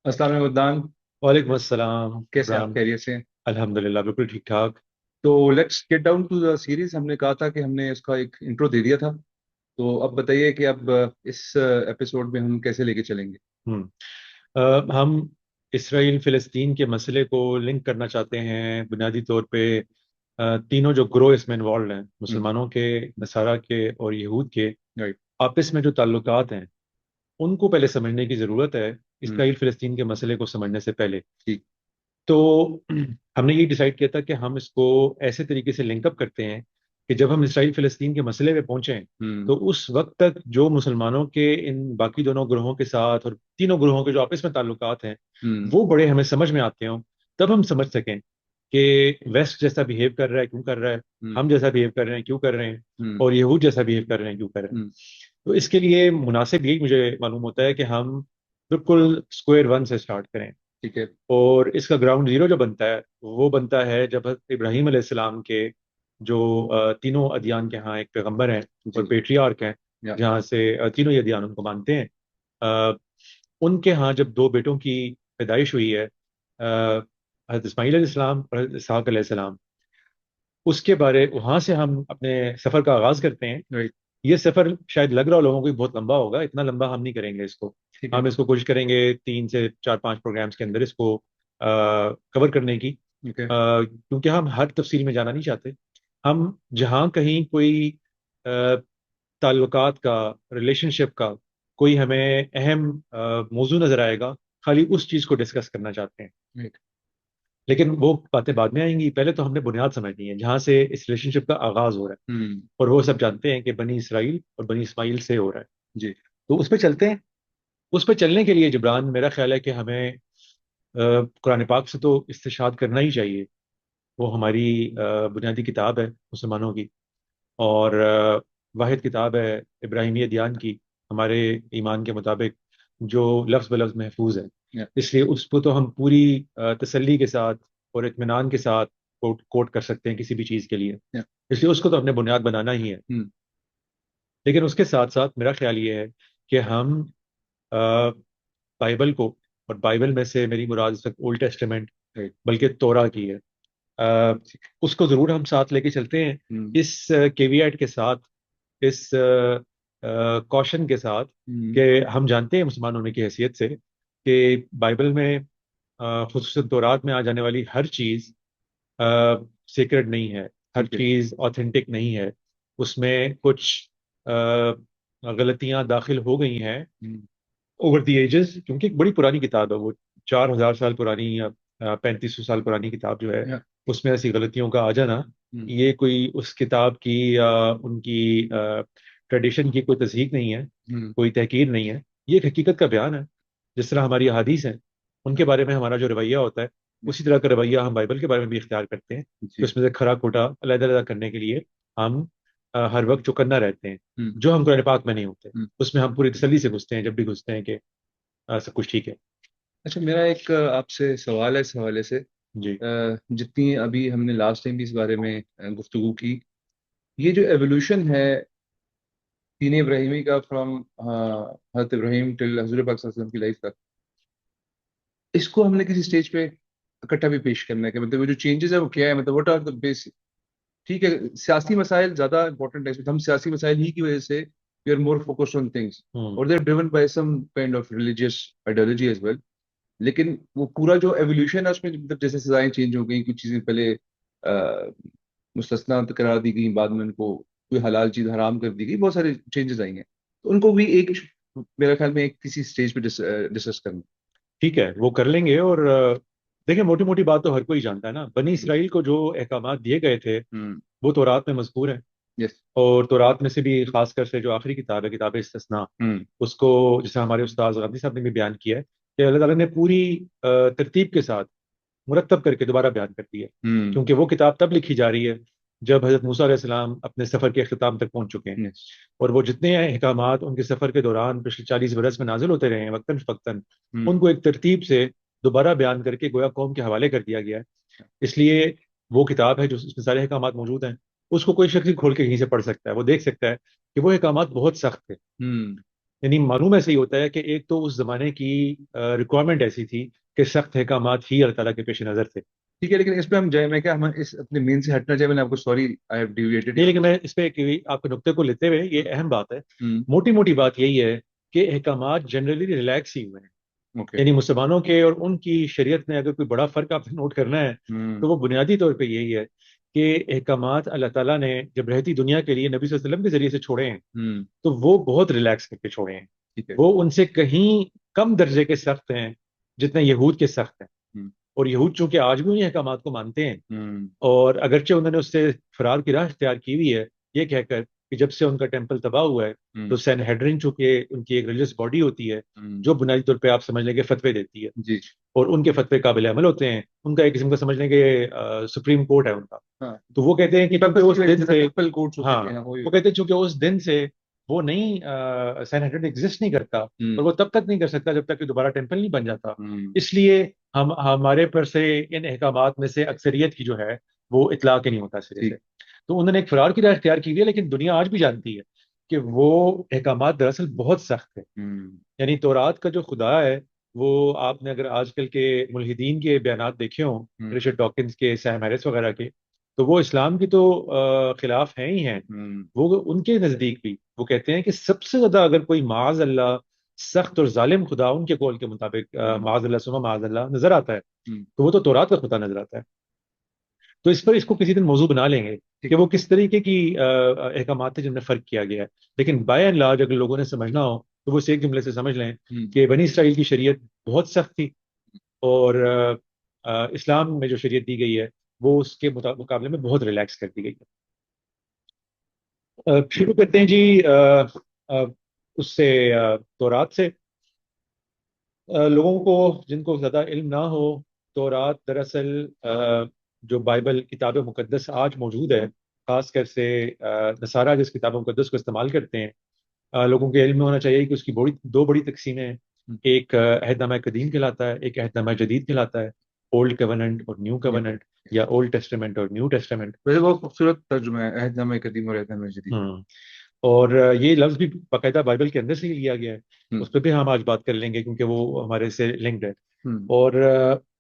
السلام علیکم عدنان، وعلیکم السلام کیسے ہیں آپ؟ عمران. خیریت سے ہیں؟ الحمدللہ بالکل ٹھیک ٹھاک. تو let's get down to the series. ہم نے کہا تھا کہ ہم نے اس کا ایک انٹرو دے دیا تھا. تو اب بتائیے کہ اب اس ایپیسوڈ میں ہم کیسے لے کے چلیں گے؟ ہم ہم اسرائیل فلسطین کے مسئلے کو لنک کرنا چاہتے ہیں بنیادی طور پہ. تینوں جو گروہ اس میں انوالوڈ ہیں، مسلمانوں کے، نصارہ کے اور یہود کے، رائٹ. آپس میں جو تعلقات ہیں ان کو پہلے سمجھنے کی ضرورت ہے، اسرائیل فلسطین کے مسئلے کو سمجھنے سے پہلے. ٹھیک. تو ہم نے یہ ڈیسائیڈ کیا تھا کہ ہم اس کو ایسے طریقے سے لنک اپ کرتے ہیں کہ جب ہم اسرائیل فلسطین کے مسئلے پہ پہنچیں تو اس وقت تک جو مسلمانوں کے ان باقی دونوں گروہوں کے ساتھ اور تینوں گروہوں کے جو آپس میں تعلقات ہیں وہ بڑے ہمیں سمجھ میں آتے ہوں، تب ہم سمجھ سکیں کہ ویسٹ جیسا بہیو کر رہا ہے کیوں کر رہا ہے، ہم جیسا بہیو کر رہے ہیں کیوں کر رہے ہیں، اور یہود جیسا بہیو کر رہے ہیں کیوں کر رہے ہیں. تو اس کے لیے مناسب یہی مجھے معلوم ہوتا ہے کہ ہم بالکل اسکوئر ون سے اسٹارٹ کریں. ٹھیک ہے. اور اس کا گراؤنڈ زیرو جو بنتا ہے وہ بنتا ہے جب حضرت ابراہیم علیہ السلام کے جو تینوں ادیان کے ہاں ایک پیغمبر ہیں اور جی. پیٹریارک ہیں، یا. جہاں سے تینوں ہی ادیان ان کو مانتے ہیں. آ، ان کے ہاں جب دو بیٹوں کی پیدائش ہوئی ہے، حضرت اسماعیل علیہ السلام اور حضرت اسحاق علیہ السلام، اس کے بارے وہاں سے ہم اپنے سفر کا آغاز کرتے ہیں. رائٹ. یہ سفر شاید لگ رہا ہو لوگوں کو بہت لمبا ہوگا، اتنا لمبا ہم نہیں کریں گے اس کو. ٹھیک ہے. ہم اس کو کوشش کریں گے 3 سے 4 5 پروگرامز کے اندر اس کو کور کرنے کی. اوکے. کیونکہ ہم ہر تفصیل میں جانا نہیں چاہتے. ہم جہاں کہیں کوئی آ، تعلقات کا، ریلیشن شپ کا کوئی ہمیں اہم موضوع نظر آئے گا، خالی اس چیز کو ڈسکس کرنا چاہتے ہیں. رائٹ. لیکن وہ باتیں بعد میں آئیں گی، پہلے تو ہم نے بنیاد سمجھنی ہے جہاں سے اس ریلیشن شپ کا آغاز ہو رہا ہے. اور وہ سب جانتے ہیں کہ بنی اسرائیل اور بنی اسماعیل سے ہو رہا ہے. جی. تو اس پہ چلتے ہیں. اس پہ چلنے کے لیے جبران میرا خیال ہے کہ ہمیں قرآن پاک سے تو استشہاد کرنا ہی چاہیے. وہ ہماری بنیادی کتاب ہے مسلمانوں کی، اور واحد کتاب ہے ابراہیمی ادیان کی ہمارے ایمان کے مطابق، جو لفظ بلفظ محفوظ ہے. یا. اس لیے اس کو تو ہم پوری تسلی کے ساتھ اور اطمینان کے ساتھ کوٹ کر سکتے ہیں کسی بھی چیز کے لیے. یا. اس لیے اس کو تو اپنے بنیاد بنانا ہی ہے. لیکن اس کے ساتھ ساتھ میرا خیال یہ ہے کہ ہم بائبل کو، اور بائبل میں سے میری مراد اس وقت اولڈ ٹیسٹمنٹ رائٹ. بلکہ تورا کی ہے، اس کو ضرور ہم ساتھ لے کے چلتے ہیں. اس کیویٹ کے ساتھ، اس کوشن کے ساتھ کہ ہم جانتے ہیں مسلمان ہونے کی حیثیت سے کہ بائبل میں خصوصاً تورات میں آ جانے والی ہر چیز سیکرڈ نہیں ہے، ہر ٹھیک ہے. چیز آتھینٹک نہیں ہے. اس میں کچھ غلطیاں داخل ہو گئی ہیں اوور دی ایجز، کیونکہ ایک بڑی پرانی کتاب ہے وہ، 4,000 سال پرانی یا 3500 سال پرانی کتاب جو ہے، یا. اس میں ایسی غلطیوں کا آ جانا یہ کوئی اس کتاب کی یا ان کی ٹریڈیشن کی کوئی تصحیح نہیں ہے، کوئی تحقیر نہیں ہے. یہ ایک حقیقت کا بیان ہے. جس طرح ہماری احادیث ہیں ان کے بارے میں ہمارا جو رویہ ہوتا ہے، اسی طرح کا رویہ ہم بائبل کے بارے میں بھی اختیار کرتے ہیں کہ جی. اس میں سے کھرا کھوٹا علیحدہ علیحدہ کرنے کے لیے ہم ہر وقت چوکنا رہتے ہیں. ہوں. جو ہم قرآن پاک میں نہیں ہوتے ہوں. اس میں ہم پوری تسلی سے گھستے ہیں جب بھی گھستے ہیں کہ سب کچھ ٹھیک ہے. اچھا، میرا ایک آپ سے سوال ہے اس حوالے سے. جی. جتنی ابھی ہم نے لاسٹ ٹائم بھی اس بارے میں گفتگو کی، یہ جو ایوولوشن ہے دین ابراہیمی کا، فرام حضرت ابراہیم ٹل حضور پاک صلی اللہ علیہ وسلم کی لائف تک، اس کو ہم نے کسی سٹیج پہ اکٹھا بھی پیش کرنا ہے کہ مطلب وہ جو چینجز ہے وہ کیا ہے، مطلب واٹ آر دا بیس. ٹھیک ہے، سیاسی مسائل زیادہ امپورٹنٹ ہے اس میں، ہم سیاسی مسائل ہی کی وجہ سے we are more focused on things, ہوں. اور they are driven by some kind of religious ideology as well. لیکن وہ پورا جو ایولیوشن ہے اس میں مطلب جیسے سزائیں چینج ہو گئیں، کچھ چیزیں پہلے مستثنا قرار دی گئی، بعد میں ان کو کوئی حلال چیز حرام کر دی گئی، بہت سارے چینجز آئی ہیں. تو ان کو بھی ایک میرا خیال میں ایک کسی اسٹیج پہ ڈسکس کرنا. ٹھیک ہے، وہ کر لیں گے. اور دیکھیں، موٹی موٹی بات تو ہر کوئی جانتا ہے نا، بنی اسرائیل کو جو احکامات دیے گئے تھے وہ تورات میں مذکور ہیں. یس. اور تورات میں سے بھی خاص کر سے جو آخری کتاب ہے، کتاب استثناء، اس کو جیسے ہمارے استاد غامدی صاحب نے بھی بیان کیا ہے کہ اللہ تعالیٰ نے پوری ترتیب کے ساتھ مرتب کر کے دوبارہ بیان کر دی ہے. کیونکہ وہ کتاب تب لکھی جا رہی ہے جب حضرت موسیٰ علیہ السلام اپنے سفر کے اختتام تک پہنچ چکے ہیں. یس. اور وہ جتنے احکامات ان کے سفر کے دوران پچھلے 40 برس میں نازل ہوتے رہے ہیں وقتاً فوقتاً، ان کو ایک ترتیب سے دوبارہ بیان کر کے گویا قوم کے حوالے کر دیا گیا ہے. اس لیے وہ کتاب ہے جو اس میں سارے احکامات موجود ہیں، اس کو کوئی شخص کھول کے کہیں سے پڑھ سکتا ہے، وہ دیکھ سکتا ہے کہ وہ احکامات بہت سخت تھے. یعنی معلوم ایسے ہی ہوتا ہے کہ ایک تو اس زمانے کی ریکوائرمنٹ ایسی تھی کہ سخت احکامات ہی اللہ تعالیٰ کے پیش نظر تھے. ٹھیک ہے، لیکن اس پہ ہم جائے، میں کیا ہم اس اپنے مین سے ہٹنا چاہے، میں نے آپ کو سوری آئی ہیو ڈیویٹڈ. نہیں لیکن میں اس پہ آپ کے نقطے کو لیتے ہوئے یہ اہم بات ہے، ہوں. موٹی موٹی بات یہی ہے کہ احکامات جنرلی ریلیکس ہی ہوئے ہیں. اوکے. یعنی مسلمانوں کے اور ان کی شریعت میں اگر کوئی بڑا فرق آپ نے نوٹ کرنا ہے ہوں. تو وہ بنیادی طور پہ یہی ہے کہ احکامات اللہ تعالیٰ نے جب رہتی دنیا کے لیے نبی صلی اللہ علیہ وسلم کے ذریعے سے چھوڑے ہیں ہوں. تو وہ بہت ریلیکس کر کے چھوڑے ہیں. ٹھیک ہے. وہ ان سے کہیں کم درجے کے سخت ہیں جتنے یہود کے سخت ہیں. ہوں. اور یہود چونکہ آج بھی ان احکامات کو مانتے ہیں، ہوں. اور اگرچہ انہوں نے اس سے فرار کی راہ اختیار کی ہوئی ہے یہ کہہ کر کہ جب سے ان کا ٹیمپل تباہ ہوا ہے ہوں. تو سین ہیڈرن چونکہ ان کی ایک ریلیجس باڈی ہوتی ہے ہوں. جو بنیادی طور پہ آپ سمجھ لیں کہ فتوے دیتی ہے، جی. اور ان کے فتوے قابل عمل ہوتے ہیں. ان کا ایک قسم کا سمجھ لیں کہ سپریم کورٹ ہے ان کا. ہاں. تو وہ کہتے ہیں کہ چونکہ اس دن سے، ایپل کوڈ ہوتے ہاں ہیں وہی. وہ کہتے ہیں چونکہ اس دن سے وہ نہیں سین ہیڈرن ایگزسٹ نہیں کرتا، ہوں. اور وہ تب تک نہیں کر سکتا جب تک کہ دوبارہ ٹیمپل نہیں بن جاتا. ہوں. اس لیے ہمارے پر سے ان احکامات میں سے اکثریت کی جو ہے وہ اطلاق ہی نہیں ہوتا سرے سے. ٹھیک. تو انہوں نے ایک فرار کی راہ اختیار کی ہوئی ہے، لیکن دنیا آج بھی جانتی ہے کہ وہ احکامات دراصل بہت سخت ہے. ہوں. یعنی تورات کا جو خدا ہے وہ، آپ نے اگر آج کل کے ملحدین کے بیانات دیکھے ہوں، ہوں. رچرڈ ڈاکنز کے، سیم ہیرس وغیرہ کے، تو وہ اسلام کی تو خلاف ہیں ہی ہیں. ہوں. وہ ان کے نزدیک بھی وہ کہتے ہیں کہ سب سے زیادہ اگر کوئی معاذ اللہ سخت اور ظالم خدا ان کے قول کے مطابق معاذ اللہ سما معاذ اللہ نظر آتا ہے ہوں. تو وہ تو تورات کا خدا نظر آتا ہے. تو اس پر اس کو کسی دن موضوع بنا لیں گے ٹھیک. کہ وہ کس طریقے کی احکامات ہیں جن میں فرق کیا گیا ہے. لیکن بائی اینڈ لارج اگر لوگوں نے سمجھنا ہو تو وہ اس ایک جملے سے سمجھ لیں ہوں. کہ بنی اسرائیل کی شریعت بہت سخت تھی، اور اسلام میں جو شریعت دی گئی ہے وہ اس کے مقابلے میں بہت ریلیکس کر دی گئی ہے. شروع کرتے ہیں جی اس سے تورات سے. لوگوں کو جن کو زیادہ علم نہ ہو، تورات دراصل جو بائبل کتاب مقدس آج موجود ہے، خاص کر سے نصارہ جس کتاب مقدس کو استعمال کرتے ہیں، لوگوں کے علم میں ہونا چاہیے کہ اس کی دو بڑی تقسیمیں ہیں. ایک عہد نامہ قدیم کہلاتا ہے، ایک عہد نامہ جدید کہلاتا ہے. اولڈ کوننٹ اور نیو کوننٹ، یا اولڈ ٹیسٹمنٹ اور نیو ٹیسٹمنٹ. ویسے بہت خوبصورت ترجمہ ہے عہد نامہ قدیم اور عہد نامہ جدید. اور یہ لفظ بھی باقاعدہ بائبل کے اندر سے ہی لیا گیا ہے. ہوں. اس پہ بھی ہم آج بات کر لیں گے کیونکہ وہ ہمارے سے لنکڈ ہے. ہوں. اور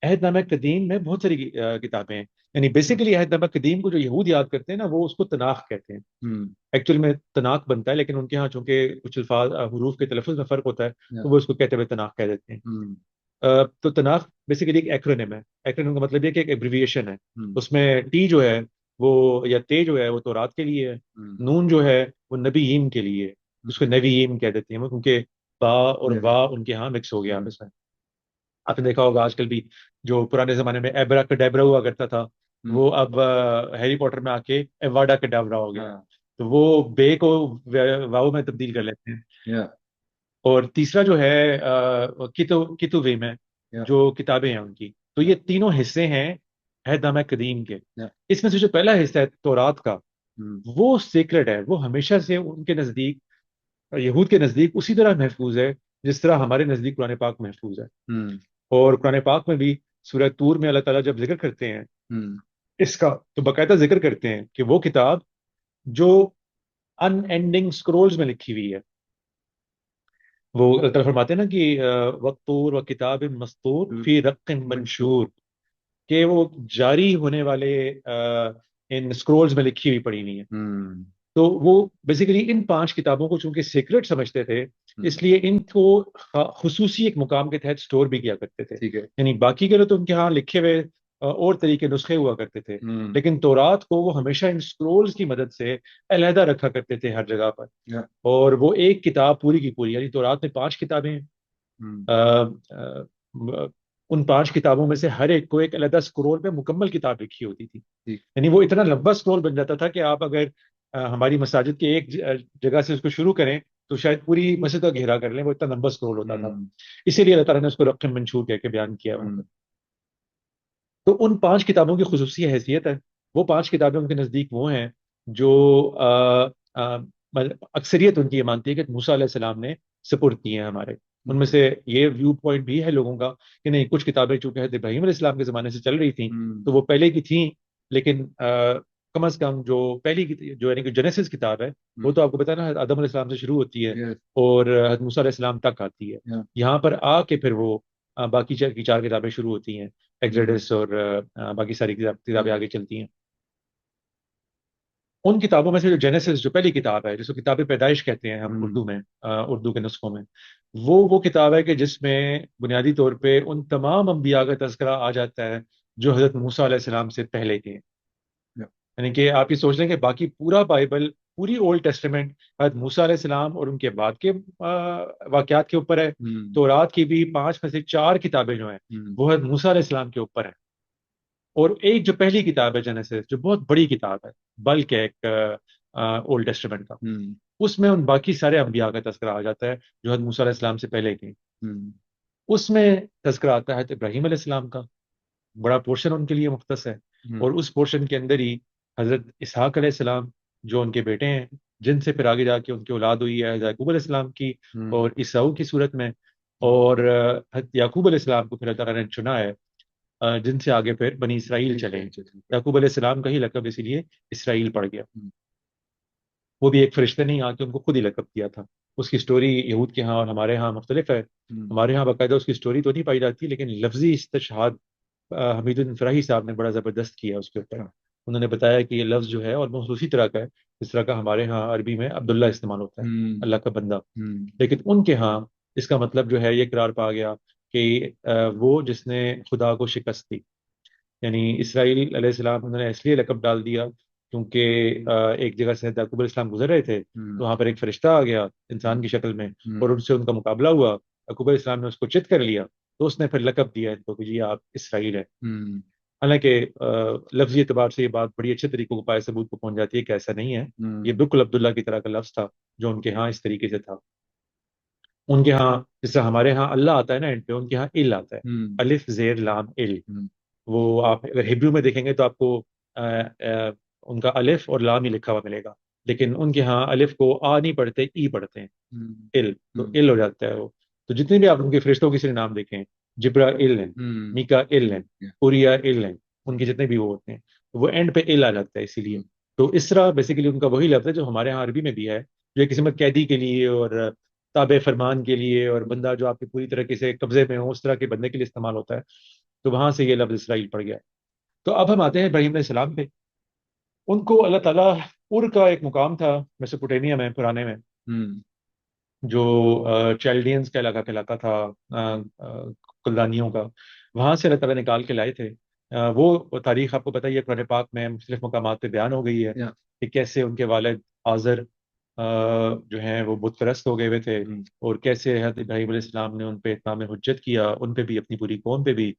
عہد نامہ قدیم میں بہت ساری کتابیں ہیں. یعنی بیسیکلی عہد نامہ قدیم کو جو یہود یاد کرتے ہیں نا وہ اس کو تناخ کہتے ہیں. ہوں. ایکچوئل میں تناخ بنتا ہے، لیکن ان کے ہاں چونکہ کچھ الفاظ حروف کے تلفظ میں فرق ہوتا ہے تو وہ اس کو کہتے ہوئے تناخ کہہ دیتے ہیں. ہوں. تو تناخ بیسیکلی ایک ایکرونیم ہے. ایکرونیم کا مطلب یہ کہ ایک ایبریویشن ہے. ہوں. اس میں ٹی جو ہے وہ، یا تے جو ہے وہ تورات کے لیے ہے. ہوں. نون جو ہے وہ نبیین کے لیے ہے. اس کو نبیین کہہ دیتے ہیں وہ، کیونکہ با اور وا ان کے ہاں مکس ہو گیا آپس میں. آپ نے دیکھا ہوگا آج کل بھی جو پرانے زمانے میں ایبرا کڈیبرا ہوا کرتا تھا وہ اب ہیری پوٹر میں آ کے ایواڈا کڈابرا ہو گیا. تو وہ بے کو واؤ میں تبدیل کر لیتے ہیں. اور تیسرا جو ہے کتو ویم ہے، جو کتابیں ہیں ان کی. تو یہ تینوں حصے ہیں عہد نامہ قدیم کے. اس میں سے جو پہلا حصہ ہے تورات کا وہ سیکرڈ ہے، وہ ہمیشہ سے ان کے نزدیک، یہود کے نزدیک اسی طرح محفوظ ہے جس طرح ہمارے نزدیک قرآن پاک محفوظ ہے. اور قرآن پاک میں بھی سورہ طور میں اللہ تعالیٰ جب ذکر کرتے ہیں اس کا تو باقاعدہ ذکر کرتے ہیں کہ وہ کتاب جو ان اینڈنگ سکرولز میں لکھی ہوئی ہے، وہ اللہ تعالیٰ فرماتے ہیں نا کہ وَالطُّورِ وَكِتَابٍ مَّسْطُورٍ فِي رَقٍّ مَّنشُورٍ، کہ وہ جاری ہونے والے ان سکرولز میں لکھی ہوئی پڑی ہوئی ہیں. تو وہ بیسیکلی ان 5 کتابوں کو چونکہ سیکرٹ سمجھتے تھے اس لیے ان کو خصوصی ایک مقام کے تحت سٹور بھی کیا کرتے تھے. یعنی باقی کے تو ان کے ہاں لکھے ہوئے اور طریقے نسخے ہوا کرتے تھے، لیکن تورات کو وہ ہمیشہ ان سکرولز کی مدد سے علیحدہ رکھا کرتے تھے ہر جگہ پر. اور وہ ایک کتاب پوری کی پوری، یعنی تورات میں 5 کتابیں ہیں. ان 5 کتابوں میں سے ہر ایک کو ایک علیحدہ سکرول پہ مکمل کتاب لکھی ہوتی تھی. یعنی وہ اتنا لمبا سکرول بن جاتا تھا کہ آپ اگر ہماری مساجد کے ایک جگہ سے اس کو شروع کریں تو شاید پوری مسجد کا گھیرا کر لیں، وہ اتنا لمبا سکرول ہوتا تھا. اسی لیے اللہ تعالیٰ نے اس کو رقم منشور کہہ کے بیان کیا. تو ان 5 کتابوں کی خصوصی حیثیت ہے. وہ 5 کتابیں ان کے نزدیک وہ ہیں جو اکثریت ان کی یہ مانتی ہے کہ موسیٰ علیہ السلام نے سپرد کی ہیں ہمارے. ان میں سے یہ ویو پوائنٹ بھی ہے لوگوں کا کہ نہیں، کچھ کتابیں چونکہ حضرت ابراہیم علیہ السلام کے زمانے سے چل رہی تھیں تو وہ پہلے کی تھیں، لیکن کم از کم جو پہلی جو یعنی کہ جینیسس کتاب ہے وہ تو آپ کو پتا ہے نا آدم علیہ السلام سے شروع ہوتی ہے اور حضرت موسیٰ علیہ السلام تک آتی ہے. یہاں پر آ کے پھر وہ باقی کی 4 کتابیں شروع ہوتی ہیں، ایگزوڈس اور باقی ساری کتابیں آگے چلتی ہیں. ان کتابوں میں سے جو جینیسس جو پہلی کتاب ہے، جس کو کتاب پیدائش کہتے ہیں ہم اردو میں، اردو کے نسخوں میں، وہ کتاب ہے کہ جس میں بنیادی طور پہ ان تمام انبیاء کا تذکرہ آ جاتا ہے جو حضرت موسیٰ علیہ السلام سے پہلے کے ہیں. یعنی کہ آپ یہ سوچ لیں کہ باقی پورا بائبل، پوری اولڈ ٹیسٹمنٹ حضرت موسیٰ علیہ السلام اور ان کے بعد کے واقعات کے اوپر ہے. تورات کی بھی 5 میں سے 4 کتابیں جو ہیں وہ حضرت موسیٰ علیہ السلام کے اوپر ہیں. اور ایک جو پہلی کتاب ہے جینیسس، جو بہت بڑی کتاب ہے، بلکہ ایک اولڈ ٹیسٹمنٹ کا، اس میں ان باقی سارے انبیاء کا تذکرہ آ جاتا ہے جو حضرت موسیٰ علیہ السلام سے پہلے کے. اس میں تذکرہ آتا ہے ابراہیم علیہ السلام کا، بڑا پورشن ان کے لیے مختص ہے. اور اس پورشن کے اندر ہی حضرت اسحاق علیہ السلام جو ان کے بیٹے ہیں، جن سے پھر آگے جا کے ان کی اولاد ہوئی ہے حضرت یعقوب علیہ السلام کی اور عیساؤ کی صورت میں. اور حضرت یعقوب علیہ السلام کو پھر اللہ تعالیٰ نے چنا ہے، جن سے آگے پھر بنی اسرائیل چلے. یعقوب علیہ السلام کا ہی لقب اسی لیے اسرائیل پڑ گیا. وہ بھی ایک فرشتے نے آ کے ان کو خود ہی لقب دیا تھا. اس کی سٹوری یہود کے ہاں اور ہمارے ہاں مختلف ہے. ہمارے ہاں باقاعدہ اس کی سٹوری تو نہیں پائی جاتی، لیکن لفظی استشہاد حمید الدین فراہی صاحب نے بڑا زبردست کیا اس کے اوپر. انہوں نے بتایا کہ یہ لفظ جو ہے اور اسی طرح کا ہے جس طرح کا ہمارے ہاں عربی میں عبداللہ استعمال ہوتا ہے، اللہ کا بندہ. لیکن ان کے ہاں اس کا مطلب جو ہے یہ قرار پا گیا کہ وہ جس نے خدا کو شکست دی. یعنی اسرائیل علیہ السلام انہوں نے اس لیے لقب ڈال دیا کیونکہ ایک جگہ سے یعقوب علیہ السلام گزر رہے تھے تو وہاں پر ایک فرشتہ آ گیا انسان کی شکل میں اور ان سے ان کا مقابلہ ہوا. یعقوب علیہ السلام نے اس کو چت کر لیا تو اس نے پھر لقب دیا ان کو کہ جی آپ اسرائیل ہے. حالانکہ لفظی اعتبار سے یہ بات بڑی اچھے طریقے کو پائے ثبوت کو پہنچ جاتی ہے کہ ایسا نہیں ہے. یہ بالکل عبداللہ کی طرح کا لفظ تھا جو ان کے ہاں اس طریقے سے تھا. ان کے ہاں جس طرح ہمارے ہاں اللہ آتا ہے نا اینڈ پہ، ان کے ہاں ال آتا ہے، الف زیر لام ال. وہ آپ اگر ہبرو میں دیکھیں گے تو آپ کو ان کا الف اور لام ہی لکھا ہوا ملے گا، لیکن ان کے ہاں الف کو آ نہیں پڑھتے، ای پڑھتے ہیں، ال تو ال ہو جاتا ہے وہ. تو جتنے بھی آپ ان کے فرشتوں کے صرف نام دیکھیں، جبرا ال ہیں، میکا ال ہیں، اوریا ال ہیں، ان کے جتنے بھی وہ ہوتے ہیں وہ اینڈ پہ ال آ جاتا ہے. اسی لیے تو اس طرح بیسیکلی ان کا وہی لفظ ہے جو ہمارے ہاں عربی میں بھی ہے، جو ایک قسم کا قیدی کے لیے اور تابع فرمان کے لیے اور بندہ جو آپ کے پوری طرح سے قبضے میں ہو اس طرح کے بندے کے لیے استعمال ہوتا ہے. تو وہاں سے یہ لفظ اسرائیل پڑ گیا. تو اب ہم آتے ہیں ابراہیم علیہ السلام پہ. ان کو اللہ تعالیٰ ار کا ایک مقام تھا میسوپوٹیمیا میں پرانے میں، جو چیلڈینز کا علاقہ تھا، کلدانیوں کا. وہاں سے اللہ تعالیٰ نکال کے لائے تھے. وہ تاریخ آپ کو پتہ ہی ہے، قرآن پاک میں مختلف مقامات پہ بیان ہو گئی ہے کہ کیسے ان کے والد آزر جو ہیں وہ بت پرست ہو گئے ہوئے تھے اور کیسے حضرت ابراہیم علیہ السلام نے ان پہ اتمام حجت کیا، ان پہ بھی اپنی پوری قوم پہ بھی.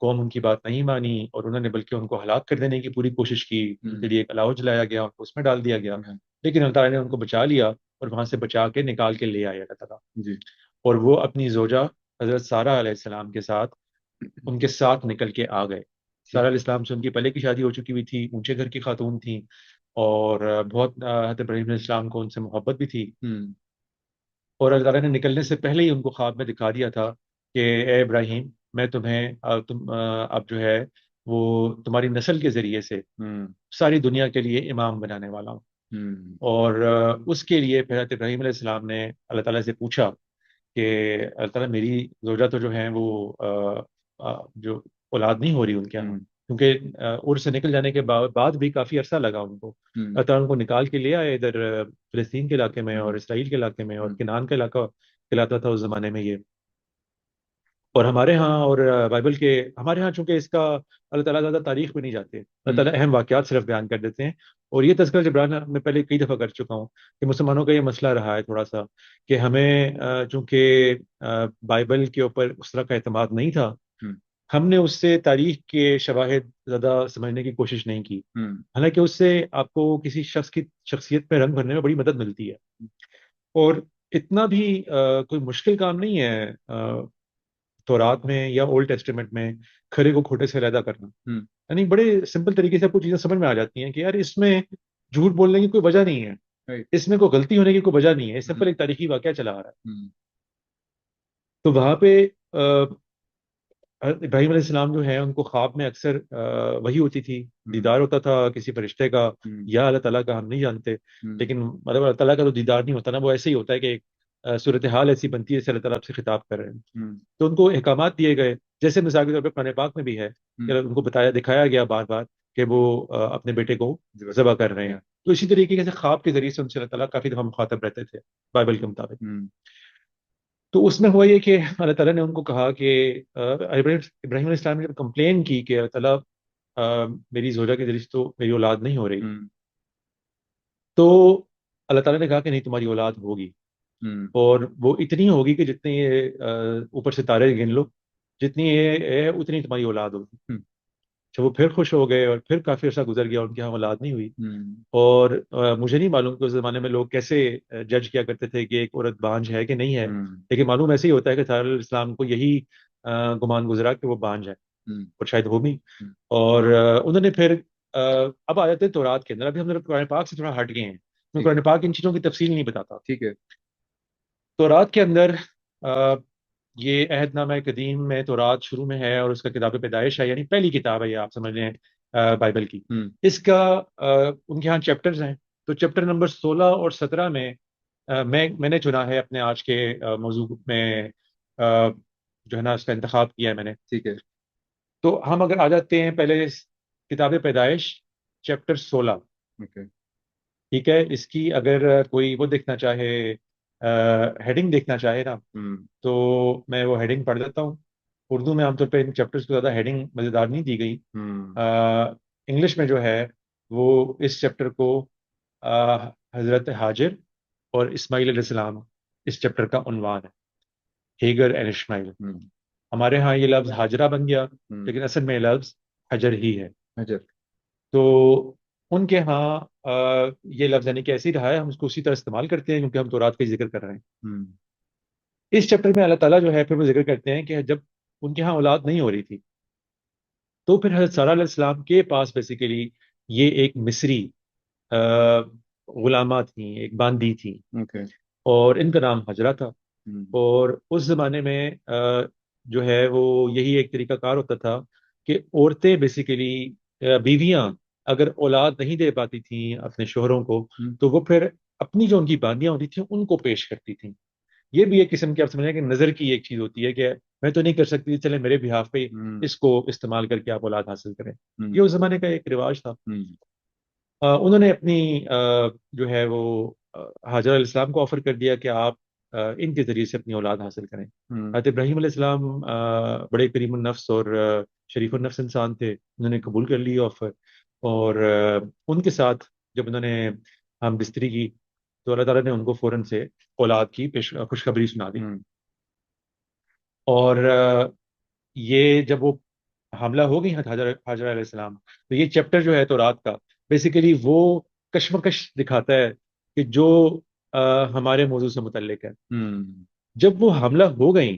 قوم ان کی بات نہیں مانی اور انہوں نے بلکہ ان کو ہلاک کر دینے کی پوری کوشش کی. ان کے لیے ایک الاؤ جلایا گیا، ان کو اس میں ڈال دیا گیا، لیکن اللہ تعالیٰ نے ان کو بچا لیا اور وہاں سے بچا کے نکال کے لے آیا اللہ تعالیٰ. اور وہ اپنی زوجہ حضرت سارہ علیہ السلام کے ساتھ ان کے ساتھ نکل کے آ گئے. سارہ علیہ السلام سے ان کی پہلے کی شادی ہو چکی ہوئی تھی، اونچے گھر کی خاتون تھیں اور بہت حضرت ابراہیم علیہ السلام کو ان سے محبت بھی تھی. اور اللہ تعالیٰ نے نکلنے سے پہلے ہی ان کو خواب میں دکھا دیا تھا کہ اے ابراہیم، میں تمہیں اب جو ہے وہ تمہاری نسل کے ذریعے سے ساری دنیا کے لیے امام بنانے والا ہوں. اور اس کے لیے پھر حضرت ابراہیم علیہ السلام نے اللہ تعالیٰ سے پوچھا کہ اللہ تعالیٰ میری زوجہ تو جو ہیں وہ جو اولاد نہیں ہو رہی ان کے یہاں، کیونکہ ار سے نکل جانے کے بعد بھی کافی عرصہ لگا ان کو. اللہ تعالیٰ ان کو نکال کے لے آئے ادھر فلسطین کے علاقے میں اور اسرائیل کے علاقے میں اور کنعان کا علاقہ کہلاتا تھا اس زمانے میں یہ. اور ہمارے ہاں اور بائبل کے ہمارے ہاں چونکہ اس کا اللہ تعالیٰ زیادہ تاریخ بھی نہیں جاتے، اللہ تعالیٰ اہم واقعات صرف بیان کر دیتے ہیں. اور یہ تذکرہ جبران میں پہلے کئی دفعہ کر چکا ہوں کہ مسلمانوں کا یہ مسئلہ رہا ہے تھوڑا سا کہ ہمیں چونکہ بائبل کے اوپر اس طرح کا اعتماد نہیں تھا، ہم نے اس سے تاریخ کے شواہد زیادہ سمجھنے کی کوشش نہیں کی. حالانکہ اس سے آپ کو کسی شخص کی شخصیت پہ رنگ بھرنے میں بڑی مدد ملتی ہے. اور اتنا بھی کوئی مشکل کام نہیں ہے تورات میں یا اولڈ ٹیسٹمنٹ میں کھرے کو کھوٹے سے علیحدہ کرنا. یعنی بڑے سمپل طریقے سے آپ کو چیزیں سمجھ میں آ جاتی ہیں کہ یار اس میں جھوٹ بولنے کی کوئی وجہ نہیں ہے، اس میں کوئی غلطی ہونے کی کوئی وجہ نہیں ہے، اس سمپل ایک تاریخی واقعہ چلا آ رہا ہے. تو وہاں پہ حضرت ابراہیم علیہ السلام جو ہے ان کو خواب میں اکثر وہی ہوتی تھی، دیدار ہوتا تھا کسی فرشتے کا یا اللہ تعالیٰ کا، ہم نہیں جانتے، لیکن مطلب اللہ تعالیٰ کا تو دیدار نہیں ہوتا نا، وہ ایسے ہی ہوتا ہے کہ ایک صورتحال ایسی بنتی ہے جیسے اللہ تعالیٰ آپ سے خطاب کر رہے ہیں. تو ان کو احکامات دیے گئے، جیسے مثال کے طور پہ قرآن پاک میں بھی ہے کہ ان کو بتایا دکھایا گیا بار بار کہ وہ اپنے بیٹے کو ذبح کر رہے ہیں. تو اسی طریقے سے خواب کے ذریعے سے ان سے اللہ تعالیٰ کافی دفعہ مخاطب رہتے تھے بائبل کے مطابق. تو اس میں ہوا یہ کہ اللہ تعالیٰ نے ان کو کہا کہ ابراہیم علیہ السلام نے کمپلین کی کہ اللہ تعالیٰ میری زوجہ کے ذریعے سے تو میری اولاد نہیں ہو رہی. تو اللہ تعالیٰ نے کہا کہ نہیں، تمہاری اولاد ہوگی، اور وہ اتنی ہوگی کہ جتنی اوپر سے تارے گن لو، جتنی یہ ہے اتنی تمہاری اولاد ہوگی. تو وہ پھر خوش ہو گئے، اور پھر کافی عرصہ گزر گیا، ان کے یہاں اولاد نہیں ہوئی. اور مجھے نہیں معلوم کہ اس زمانے میں لوگ کیسے جج کیا کرتے تھے کہ ایک عورت بانجھ ہے کہ نہیں ہے، لیکن معلوم ایسے ہی ہوتا ہے کہ سارا علیہ السلام کو یہی گمان گزرا کہ وہ بانجھ ہے، اور شاید ہو بھی. اور انہوں نے پھر اب آ جاتے ہیں تورات کے اندر. ابھی ہم قرآن پاک سے تھوڑا ہٹ گئے ہیں، میں قرآن پاک ان چیزوں کی تفصیل نہیں بتاتا. ٹھیک ہے. تورات کے اندر یہ عہد نامہ قدیم میں تورات شروع میں ہے، اور اس کا کتاب پیدائش ہے، یعنی پہلی کتاب ہے یہ آپ سمجھ لیں بائبل کی. اس کا ان کے ہاں چیپٹرز ہیں. تو چیپٹر نمبر 16 اور 17 میں میں نے چنا ہے اپنے آج کے موضوع میں جو ہے نا اس کا انتخاب کیا ہے میں نے. ٹھیک ہے. تو ہم اگر آ جاتے ہیں پہلے کتاب پیدائش چیپٹر 16. ٹھیک ہے. اس کی اگر کوئی وہ دیکھنا چاہے، ہیڈنگ دیکھنا چاہے نا، تو میں وہ ہیڈنگ پڑھ دیتا ہوں. اردو میں عام طور پہ ان چیپٹرز کو زیادہ ہیڈنگ مزیدار نہیں دی گئی. انگلش میں جو ہے وہ اس چیپٹر کو حضرت حاجر اور اسماعیل علیہ السلام اس چیپٹر کا عنوان ہے، ہیگر اینڈ اسماعیل. ہمارے ہاں یہ لفظ حاجرہ بن گیا، لیکن اصل میں لفظ حجر ہی ہے. حجر. تو ان کے ہاں یہ لفظ یعنی کہ ایسے ہی رہا ہے، ہم اس کو اسی طرح استعمال کرتے ہیں کیونکہ ہم تورات کا ہی ذکر کر رہے ہیں. اس چیپٹر میں اللہ تعالیٰ جو ہے پھر وہ ذکر کرتے ہیں کہ جب ان کے ہاں اولاد نہیں ہو رہی تھی، تو پھر حضرت سارہ علیہ السلام کے پاس بیسیکلی یہ ایک مصری غلامہ تھیں، ایک باندی تھیں، اور ان کا نام حجرہ تھا. اور اس زمانے میں جو ہے وہ یہی ایک طریقہ کار ہوتا تھا کہ عورتیں بیسیکلی بیویاں اگر اولاد نہیں دے پاتی تھیں اپنے شوہروں کو، تو وہ پھر اپنی جو ان کی باندیاں ہوتی تھیں ان کو پیش کرتی تھیں. یہ بھی ایک قسم کی آپ سمجھیں کہ نظر کی ایک چیز ہوتی ہے کہ میں تو نہیں کر سکتی، چلے میرے بہاف پہ اس کو استعمال کر کے آپ اولاد حاصل کریں. یہ اس زمانے کا ایک رواج تھا. انہوں نے اپنی جو ہے وہ حاجر علیہ السلام کو آفر کر دیا کہ آپ ان کے ذریعے سے اپنی اولاد حاصل کریں. حضرت ابراہیم علیہ السلام بڑے کریم النفس اور شریف النفس انسان تھے. انہوں نے قبول کر لی آفر، اور ان کے ساتھ جب انہوں نے ہم بستری کی تو اللہ تعالیٰ نے ان کو فوراً سے اولاد کی خوشخبری سنا دی. اور یہ جب وہ حاملہ ہو گئی ہیں حاجر علیہ السلام، تو یہ چیپٹر جو ہے تورات کا بیسیکلی وہ کشمکش دکھاتا ہے کہ جو ہمارے موضوع سے متعلق ہے. جب وہ حاملہ ہو گئیں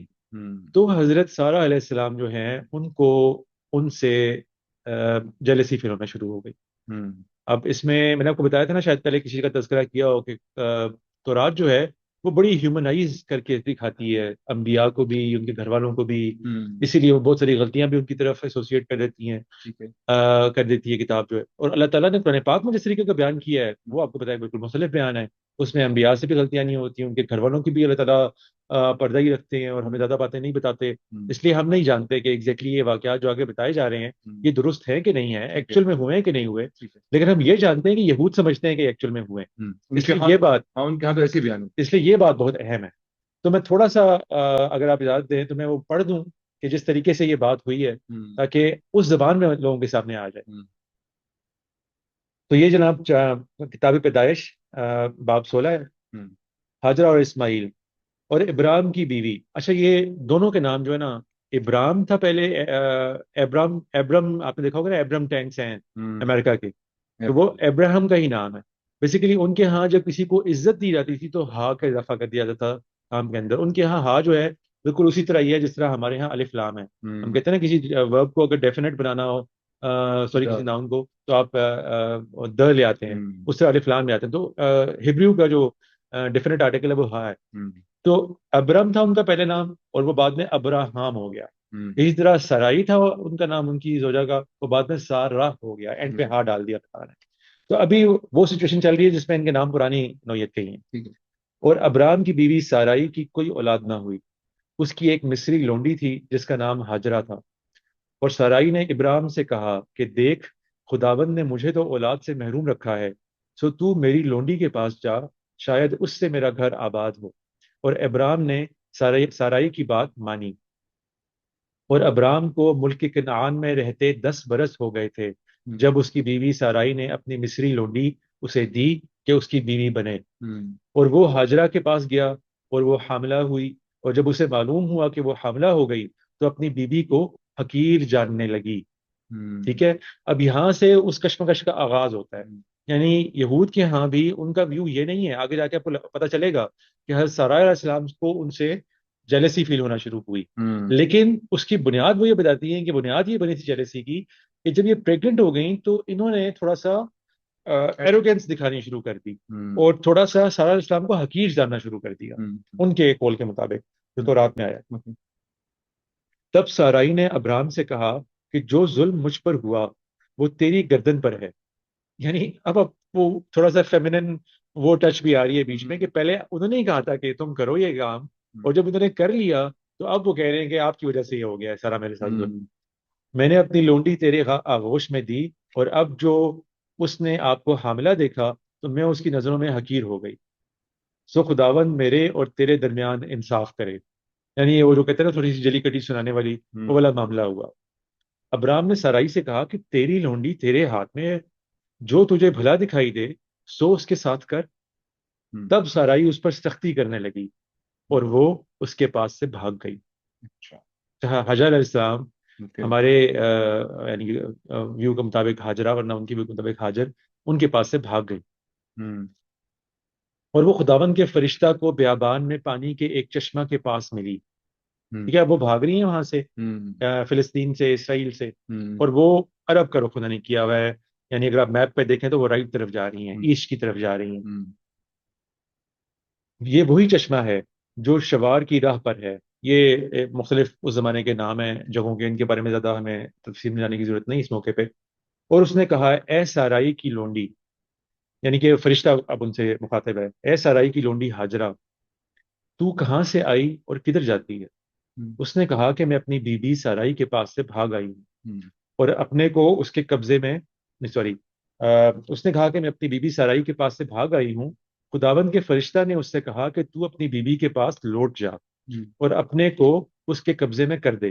تو حضرت سارہ علیہ السلام جو ہیں ان کو ان سے جیلسی فیل ہونا شروع ہو گئی. اب اس میں نے آپ کو بتایا تھا نا، شاید پہلے کسی کا تذکرہ کیا ہو کہ تورات جو ہے وہ بڑی ہیومنائز کر کے دکھاتی ہے انبیاء کو بھی، ان کے گھر والوں کو بھی. اسی لیے وہ بہت ساری غلطیاں بھی ان کی طرف ایسوسیٹ کر دیتی ہیں، کر دیتی ہے کتاب جو ہے. اور اللہ تعالیٰ نے قرآن پاک میں جس طریقے کا بیان کیا ہے وہ آپ کو بتایا بالکل مختلف بیان ہے. اس میں انبیاء سے بھی غلطیاں نہیں ہوتی، ان کے گھر والوں کی بھی اللہ تعالیٰ پردہ ہی رکھتے ہیں اور ہمیں زیادہ باتیں نہیں بتاتے. اس لیے ہم نہیں جانتے کہ ایگزیکٹلی یہ واقعات جو آگے بتائے جا رہے ہیں یہ درست ہے کہ نہیں ہے، ایکچوئل میں ہوئے ہیں کہ نہیں ہوئے. لیکن ہم یہ جانتے ہیں کہ یہود سمجھتے ہیں کہ ایکچوئل میں ہوئے. اس لیے یہ بات ان کے یہاں تو ایسے بیان ہے، اس لیے یہ بات بہت اہم ہے. تو میں تھوڑا سا اگر آپ اجازت دیں تو میں وہ پڑھ دوں کہ جس طریقے سے یہ بات ہوئی ہے، تاکہ اس زبان میں لوگوں کے سامنے آ جائے. تو یہ جناب کتاب پیدائش باب 16 ہے. حاجرہ اور اسماعیل اور ابرام کی بیوی. اچھا، یہ دونوں کے نام جو ہے نا، ابرام تھا پہلے، ابرم آپ نے دیکھا ہوگا نا، ابرم ٹینکس ہیں امریکہ کے، تو وہ ابراہم کا ہی نام ہے. بیسیکلی ان کے ہاں جب کسی کو عزت دی جاتی تھی تو ہا کا اضافہ کر دیا جاتا تھا نام کے اندر. ان کے ہاں ہا جو ہے بالکل اسی طرح ہی ہے جس طرح ہمارے ہاں الف لام ہے. ہم کہتے ہیں نا کسی ورب کو اگر ڈیفینیٹ بنانا ہو، سوری کسی ناؤن کو، تو آپ د لے آتے ہیں، اس طرح الف لام لے آتے ہیں. تو ہبریو کا جو ڈیفینیٹ آرٹیکل ہے وہ ہا ہے. تو ابرم تھا ان کا پہلے نام، اور وہ بعد میں ابراہام ہو گیا. اسی طرح سرائی تھا ان کا نام، ان کی زوجہ کا، وہ بعد میں سارہ ہو گیا، اینڈ پہ ہاں ڈال دیا اللہ نے۔ تو ابھی وہ سچویشن چل رہی ہے جس میں ان کے نام پرانی نوعیت کے ہی ہیں۔ ٹھیک ہے۔ اور ابرام کی بیوی سارائی کی کوئی اولاد نہ ہوئی، اس کی ایک مصری لونڈی تھی جس کا نام ہاجرہ تھا۔ اور سارائی نے ابرام سے کہا کہ دیکھ، خداوند نے مجھے تو اولاد سے محروم رکھا ہے، سو تو میری لونڈی کے پاس جا، شاید اس سے میرا گھر آباد ہو۔ اور ابرام نے سارائی کی بات مانی۔ اور ابرام کو ملک کنعان میں رہتے 10 برس ہو گئے تھے جب اس کی بیوی سارائی نے اپنی مصری لونڈی اسے دی کہ اس کی بیوی بنے۔ اور وہ ہاجرہ کے پاس گیا اور وہ حاملہ ہوئی، اور جب اسے معلوم ہوا کہ وہ حاملہ ہو گئی تو اپنی بیوی کو حقیر جاننے لگی۔ ٹھیک ہے، اب یہاں سے اس کشمکش کا آغاز ہوتا ہے۔ یعنی یہود کے ہاں بھی ان کا ویو یہ نہیں ہے، آگے جا کے آپ کو پتہ چلے گا کہ حضرت سارہ علیہ السلام کو ان سے جیلسی فیل ہونا شروع ہوئی، لیکن اس کی بنیاد وہ یہ بتاتی ہیں کہ بنیاد یہ بنی تھی جیلسی کی کہ جب یہ پریگننٹ ہو گئیں تو انہوں نے تھوڑا سا ایروگینس دکھانی شروع کر دی، اور تھوڑا سا سارہ علیہ السلام کو حقیر جاننا شروع کر دیا ان کے قول کے مطابق جو تو رات میں آیا۔ تب سارائی نے ابرام سے کہا کہ جو ظلم مجھ پر ہوا وہ تیری گردن پر ہے۔ یعنی اب وہ تھوڑا سا فیمنن وہ ٹچ بھی آ رہی ہے بیچ میں کہ پہلے انہوں نے ہی کہا تھا کہ تم کرو یہ کام، اور جب انہوں نے کر لیا تو اب وہ کہہ رہے ہیں کہ آپ کی وجہ سے یہ ہو گیا ہے سارا میرے ساتھ ظلم۔ میں نے اپنی لونڈی تیرے آغوش میں دی، اور اب جو اس نے آپ کو حاملہ دیکھا تو میں اس کی نظروں میں حقیر ہو گئی، سو خداوند میرے اور تیرے درمیان انصاف کرے۔ یعنی یہ وہ جو کہتے ہیں نا تھوڑی سی جلی کٹی سنانے والی، وہ والا معاملہ ہوا۔ ابرام نے سارائی سے کہا کہ تیری لونڈی تیرے ہاتھ میں ہے، جو تجھے بھلا دکھائی دے سو اس کے ساتھ کر۔ تب سارائی اس پر سختی کرنے لگی اور وہ اس کے پاس سے بھاگ گئی۔ جہاں حجر علیہ السلام ہمارے یعنی ویو کے مطابق ہاجرہ، ورنہ ان کی ویو کے مطابق ہاجر ان کے پاس سے بھاگ گئی۔ اور وہ خداوند کے فرشتہ کو بیابان میں پانی کے ایک چشمہ کے پاس ملی۔ ٹھیک ہے، وہ بھاگ رہی ہیں وہاں سے، فلسطین سے، اسرائیل سے، اور وہ عرب کا رخ خدا نے کیا ہوا ہے۔ یعنی اگر آپ میپ پہ دیکھیں تو وہ رائٹ طرف جا رہی ہیں، ایسٹ کی طرف جا رہی ہیں۔ یہ وہی چشمہ ہے جو شوار کی راہ پر ہے۔ یہ مختلف اس زمانے کے نام ہیں جگہوں کے، ان کے بارے میں زیادہ ہمیں تفصیل میں جانے کی ضرورت نہیں اس موقع پہ۔ اور اس نے کہا اے سارائی کی لونڈی، یعنی کہ فرشتہ اب ان سے مخاطب ہے، اے سارائی کی لونڈی ہاجرہ، تو کہاں سے آئی اور کدھر جاتی ہے؟ اس نے کہا کہ میں اپنی بیوی سارائی کے پاس سے بھاگ آئی ہوں اور اپنے کو اس کے قبضے میں، سوری، اس نے کہا کہ میں اپنی بیوی سارائی کے پاس سے بھاگ آئی ہوں۔ خداوند کے فرشتہ نے اس سے کہا کہ تو اپنی بیوی کے پاس لوٹ جا اور اپنے کو اس کے قبضے میں کر دے۔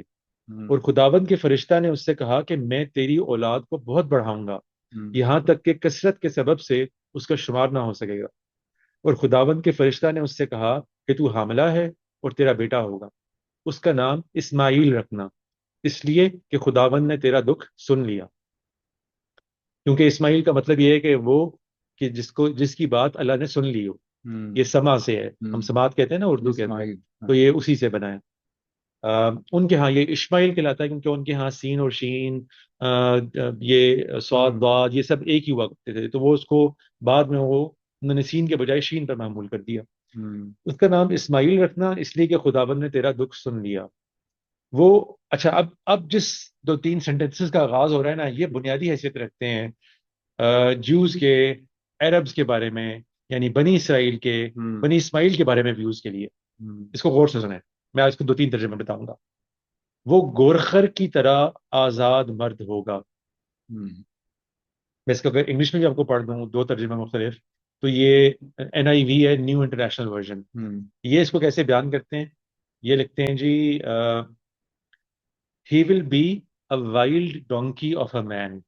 اور خداوند کے فرشتہ نے اس سے کہا کہ میں تیری اولاد کو بہت بڑھاؤں گا، یہاں تک کہ کثرت کے سبب سے اس کا شمار نہ ہو سکے گا۔ اور خداوند کے فرشتہ نے اس سے کہا کہ تو حاملہ ہے اور تیرا بیٹا ہوگا، اس کا نام اسماعیل رکھنا، اس لیے کہ خداوند نے تیرا دکھ سن لیا۔ کیونکہ اسماعیل کا مطلب یہ ہے کہ وہ کہ جس کی بات اللہ نے سن لی ہو، یہ سما سے ہے، ہم سماعت کہتے ہیں نا اردو کے اندر، تو یہ اسی سے بنا ہے۔ ان کے ہاں یہ اشماعیل کہلاتا ہے کیونکہ ان کے ہاں سین اور شین، یہ صاد ضاد، یہ سب ایک ہی ہوا کرتے تھے، تو وہ اس کو بعد میں انہوں نے سین کے بجائے شین پر معمول کر دیا۔ اس کا نام اسماعیل رکھنا اس لیے کہ خداوند نے تیرا دکھ سن لیا۔ وہ اچھا، اب جس 2-3 سینٹنسز کا آغاز ہو رہا ہے نا، یہ بنیادی حیثیت رکھتے ہیں جوز کے، عربز کے بارے میں، یعنی بنی اسرائیل کے، بنی اسماعیل کے بارے میں ویوز کے لیے۔ اس کو غور سے سنیں، میں آج کو 2-3 ترجمے بتاؤں گا۔ وہ گورخر کی طرح آزاد مرد ہوگا۔ میں اس کو اگر انگلش میں بھی آپ کو پڑھ دوں 2 ترجمے مختلف، تو یہ NIV ہے، نیو انٹرنیشنل ورژن۔ یہ اس کو کیسے بیان کرتے ہیں؟ یہ لکھتے ہیں جی he will be a wild donkey of a man.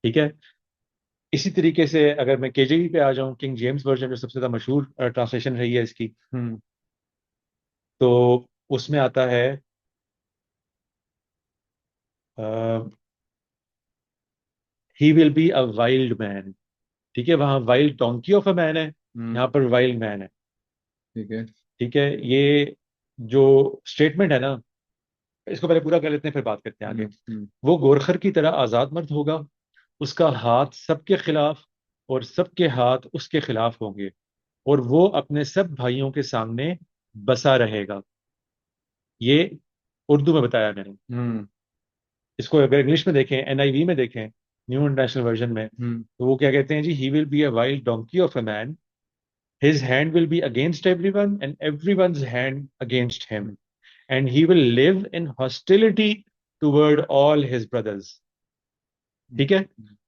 ٹھیک ہے، اسی طریقے سے اگر میں KJV پہ آ جاؤں، کنگ جیمز ورژن جو سب سے زیادہ مشہور ٹرانسلیشن رہی ہے اس کی، تو اس میں آتا ہے ہی ول بی اے وائلڈ مین۔ ٹھیک ہے، وہاں وائلڈ ڈونکی آف اے مین ہے، یہاں پر وائلڈ مین ہے۔ ٹھیک ہے، یہ جو اسٹیٹمنٹ ہے نا، اس کو پہلے پورا کر لیتے ہیں پھر بات کرتے ہیں آگے۔ وہ گورخر کی طرح آزاد مرد ہوگا، اس کا ہاتھ سب کے خلاف اور سب کے ہاتھ اس کے خلاف ہوں گے، اور وہ اپنے سب بھائیوں کے سامنے بسا رہے گا۔ یہ اردو میں بتایا میں نے. اس کو اگر انگلش میں دیکھیں NIV میں دیکھیں نیو انٹرنیشنل ورژن میں تو وہ کیا کہتے ہیں جی he will be a wild donkey of a man his hand will be against every one and every one's hand against him and he will live in hostility toward all his brothers. ٹھیک ہے.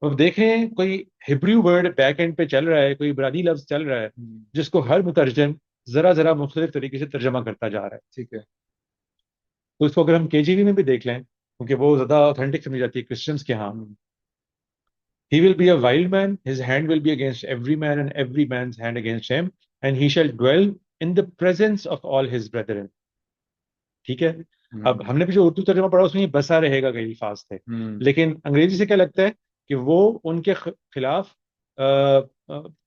اب دیکھیں کوئی Hebrew word back and پہ چل رہا ہے, کوئی عبرانی لفظ چل رہا ہے جس کو ہر مترجم ذرا ذرا مختلف طریقے سے ترجمہ کرتا جا رہا ہے. ٹھیک ہے. تو اس کو اگر ہم KJV میں بھی دیکھ لیں کیونکہ وہ زیادہ اوتھینٹک سمجھ جاتی ہے کرسچنس کے ہاں. He will be a wild man, his hand will be against every man and every man's hand against him, and he shall dwell in the presence of all his brethren. ٹھیک ہے. اب ہم نے بھی جو اردو ترجمہ پڑھا اس میں یہ بسا رہے گا کئی الفاظ تھے, لیکن انگریزی سے کیا لگتا ہے کہ وہ ان کے خلاف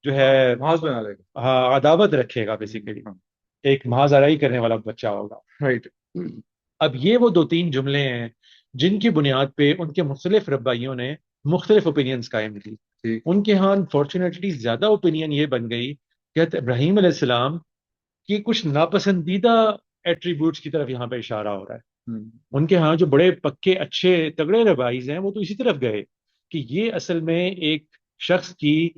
جو ہے محاذ بنا لے گا, ہاں عداوت رکھے گا, بیسیکلی ایک محاذ آرائی کرنے والا بچہ ہوگا. رائٹ. اب یہ وہ 2-3 جملے ہیں جن کی بنیاد پہ ان کے مختلف ربائیوں نے مختلف اوپینینز قائم کی. ان کے ہاں انفارچونیٹلی زیادہ اوپینین یہ بن گئی کہ ابراہیم علیہ السلام کی کچھ ناپسندیدہ ایٹریبیوٹس کی طرف یہاں پہ اشارہ ہو رہا ہے. ان کے ہاں جو بڑے پکے اچھے تگڑے ربائز ہیں وہ تو اسی طرف گئے کہ یہ اصل میں ایک شخص کی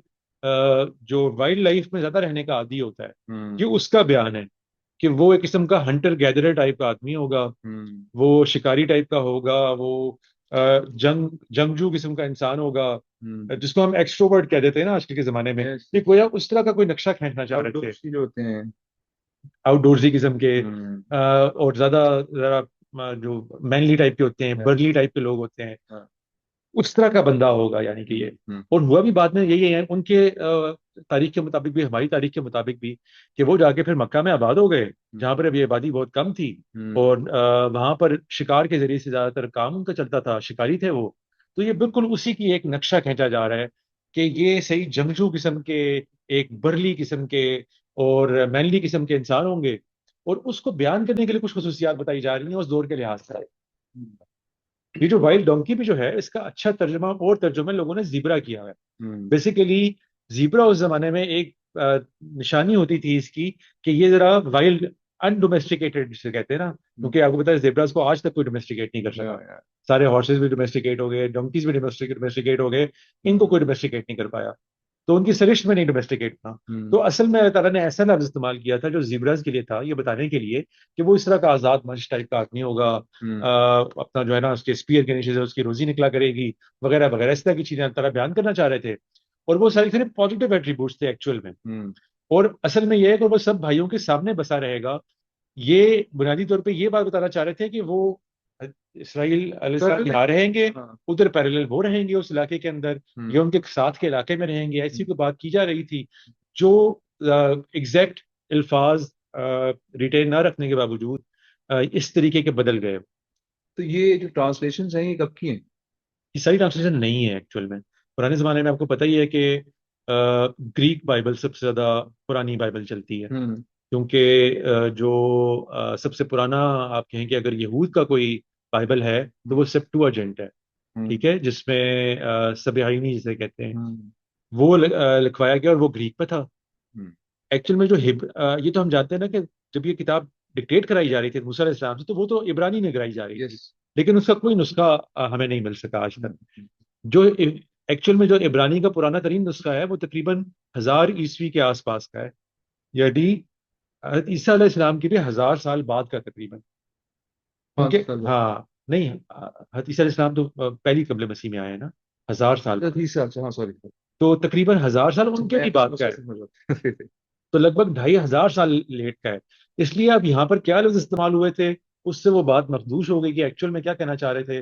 جو وائلڈ لائف میں زیادہ رہنے کا عادی ہوتا ہے, یہ اس کا بیان ہے کہ وہ ایک قسم کا ہنٹر گیدرر ٹائپ کا آدمی ہوگا, وہ شکاری ٹائپ کا ہوگا, وہ جنگجو قسم کا انسان ہوگا, جس کو ہم ایکسٹروورٹ کہہ دیتے ہیں نا آج کل کے زمانے میں. یہ کوئی اس طرح کا کوئی نقشہ کھینچنا چاہ رہے تھے, جو ہوتے ہیں آؤٹ ڈورزی قسم کے, اور زیادہ ذرا جو مینلی ٹائپ کے ہوتے ہیں, برلی ٹائپ کے لوگ ہوتے ہیں, اس طرح کا بندہ ہوگا. یعنی کہ یہ اور ہوا بھی بعد میں یہی ہے ان کے تاریخ کے مطابق بھی, ہماری تاریخ کے مطابق بھی, کہ وہ جا کے پھر مکہ میں آباد ہو گئے جہاں پر ابھی آبادی بہت کم تھی, اور وہاں پر شکار کے ذریعے سے زیادہ تر کام ان کا چلتا تھا, شکاری تھے وہ. تو یہ بالکل اسی کی ایک نقشہ کھینچا جا رہا ہے کہ یہ صحیح جنگجو قسم کے, ایک برلی قسم کے اور مینلی قسم کے انسان ہوں گے, اور اس کو بیان کرنے کے لیے کچھ خصوصیات بتائی جا رہی ہیں اس دور کے لحاظ سے. یہ جو وائلڈ ڈونکی بھی جو ہے اس کا اچھا ترجمہ اور ترجمہ لوگوں نے زیبرا کیا ہے. بیسیکلی زیبرا اس زمانے میں ایک نشانی ہوتی تھی اس کی کہ یہ ذرا وائلڈ انڈومیسٹیکیٹڈ جسے کہتے ہیں نا, کیونکہ آپ کو پتا ہے زیبراز کو آج تک کوئی ڈومیسٹیکیٹ نہیں کر سکا. سارے ہارسز بھی ڈومیسٹیکیٹ ہو گئے, ڈونکیز بھی ڈومیسٹیکیٹ ہو گئے, ان کو کوئی ڈومیسٹیکیٹ نہیں کر پایا, تو ان کی سرشت میں نہیں ڈومیسٹیکیٹ تھا. تو اصل میں اللہ تعالیٰ نے ایسا لفظ استعمال کیا تھا جو زیبراز کے لیے تھا, یہ بتانے کے لیے کہ وہ اس طرح کا آزاد منش ٹائپ کا آدمی ہوگا, اپنا جو ہے نا اس کے اسپیئر کے نیچے سے اس کی روزی نکلا کرے گی وغیرہ وغیرہ, اس طرح کی چیزیں اللہ تعالیٰ بیان کرنا چاہ رہے تھے. اور وہ ساری صرف پازیٹیو ایٹریبیوٹس تھے ایکچوئل میں, اور اصل میں یہ ہے کہ وہ سب بھائیوں کے سامنے بسا رہے گا. یہ بنیادی طور پہ یہ بات بتانا چاہ رہے تھے کہ وہ اسرائیل علیہ السلام یہاں رہیں گے, ادھر پیرلل وہ رہیں گے اس علاقے کے اندر, یا ان کے ساتھ کے علاقے میں رہیں گے. ایسی کوئی بات کی جا رہی تھی جو ایگزیکٹ الفاظ ریٹین نہ رکھنے کے باوجود اس طریقے کے بدل گئے. تو یہ جو ٹرانسلیشنز ہیں یہ کب کی ہیں؟ یہ ساری ٹرانسلیشن نہیں ہے ایکچوئل میں. پرانے زمانے میں آپ کو پتہ ہی ہے کہ گریک بائبل سب سے زیادہ پرانی بائبل چلتی ہے, کیونکہ جو سب سے پرانا آپ کہیں کہ اگر یہود کا کوئی بائبل ہے تو وہ سیپٹوجنٹ ہے, ٹھیک ہے, جس میں سبعینی جسے کہتے ہیں, وہ لکھوایا گیا اور وہ گریک پہ تھا. ایکچوئل میں جو یہ تو ہم جانتے ہیں نا کہ جب یہ کتاب ڈکٹیٹ کرائی جا رہی تھی موسیٰ علیہ السلام سے تو وہ تو عبرانی میں کرائی جا رہی تھی, لیکن اس کا کوئی نسخہ ہمیں نہیں مل سکا آج تک. جو ایکچوئل میں جو عبرانی کا پرانا ترین نسخہ ہے وہ تقریباً 1000 عیسوی کے آس پاس کا ہے, یعنی حضرت عیسیٰ علیہ السلام کے بھی 1000 سال بعد کا تقریباً. ہاں نہیں, حضرت عیسیٰ علیہ السلام تو پہلی قبل مسیح میں آئے ہیں نا, 1000 سال, تو تقریباً 1000 سال ان کے بھی بعد کا ہے, تو لگ بھگ 2500 سال لیٹ کا ہے. اس لیے اب یہاں پر کیا لفظ استعمال ہوئے تھے اس سے وہ بات مخدوش ہو گئی کہ ایکچوئل میں کیا کہنا چاہ رہے تھے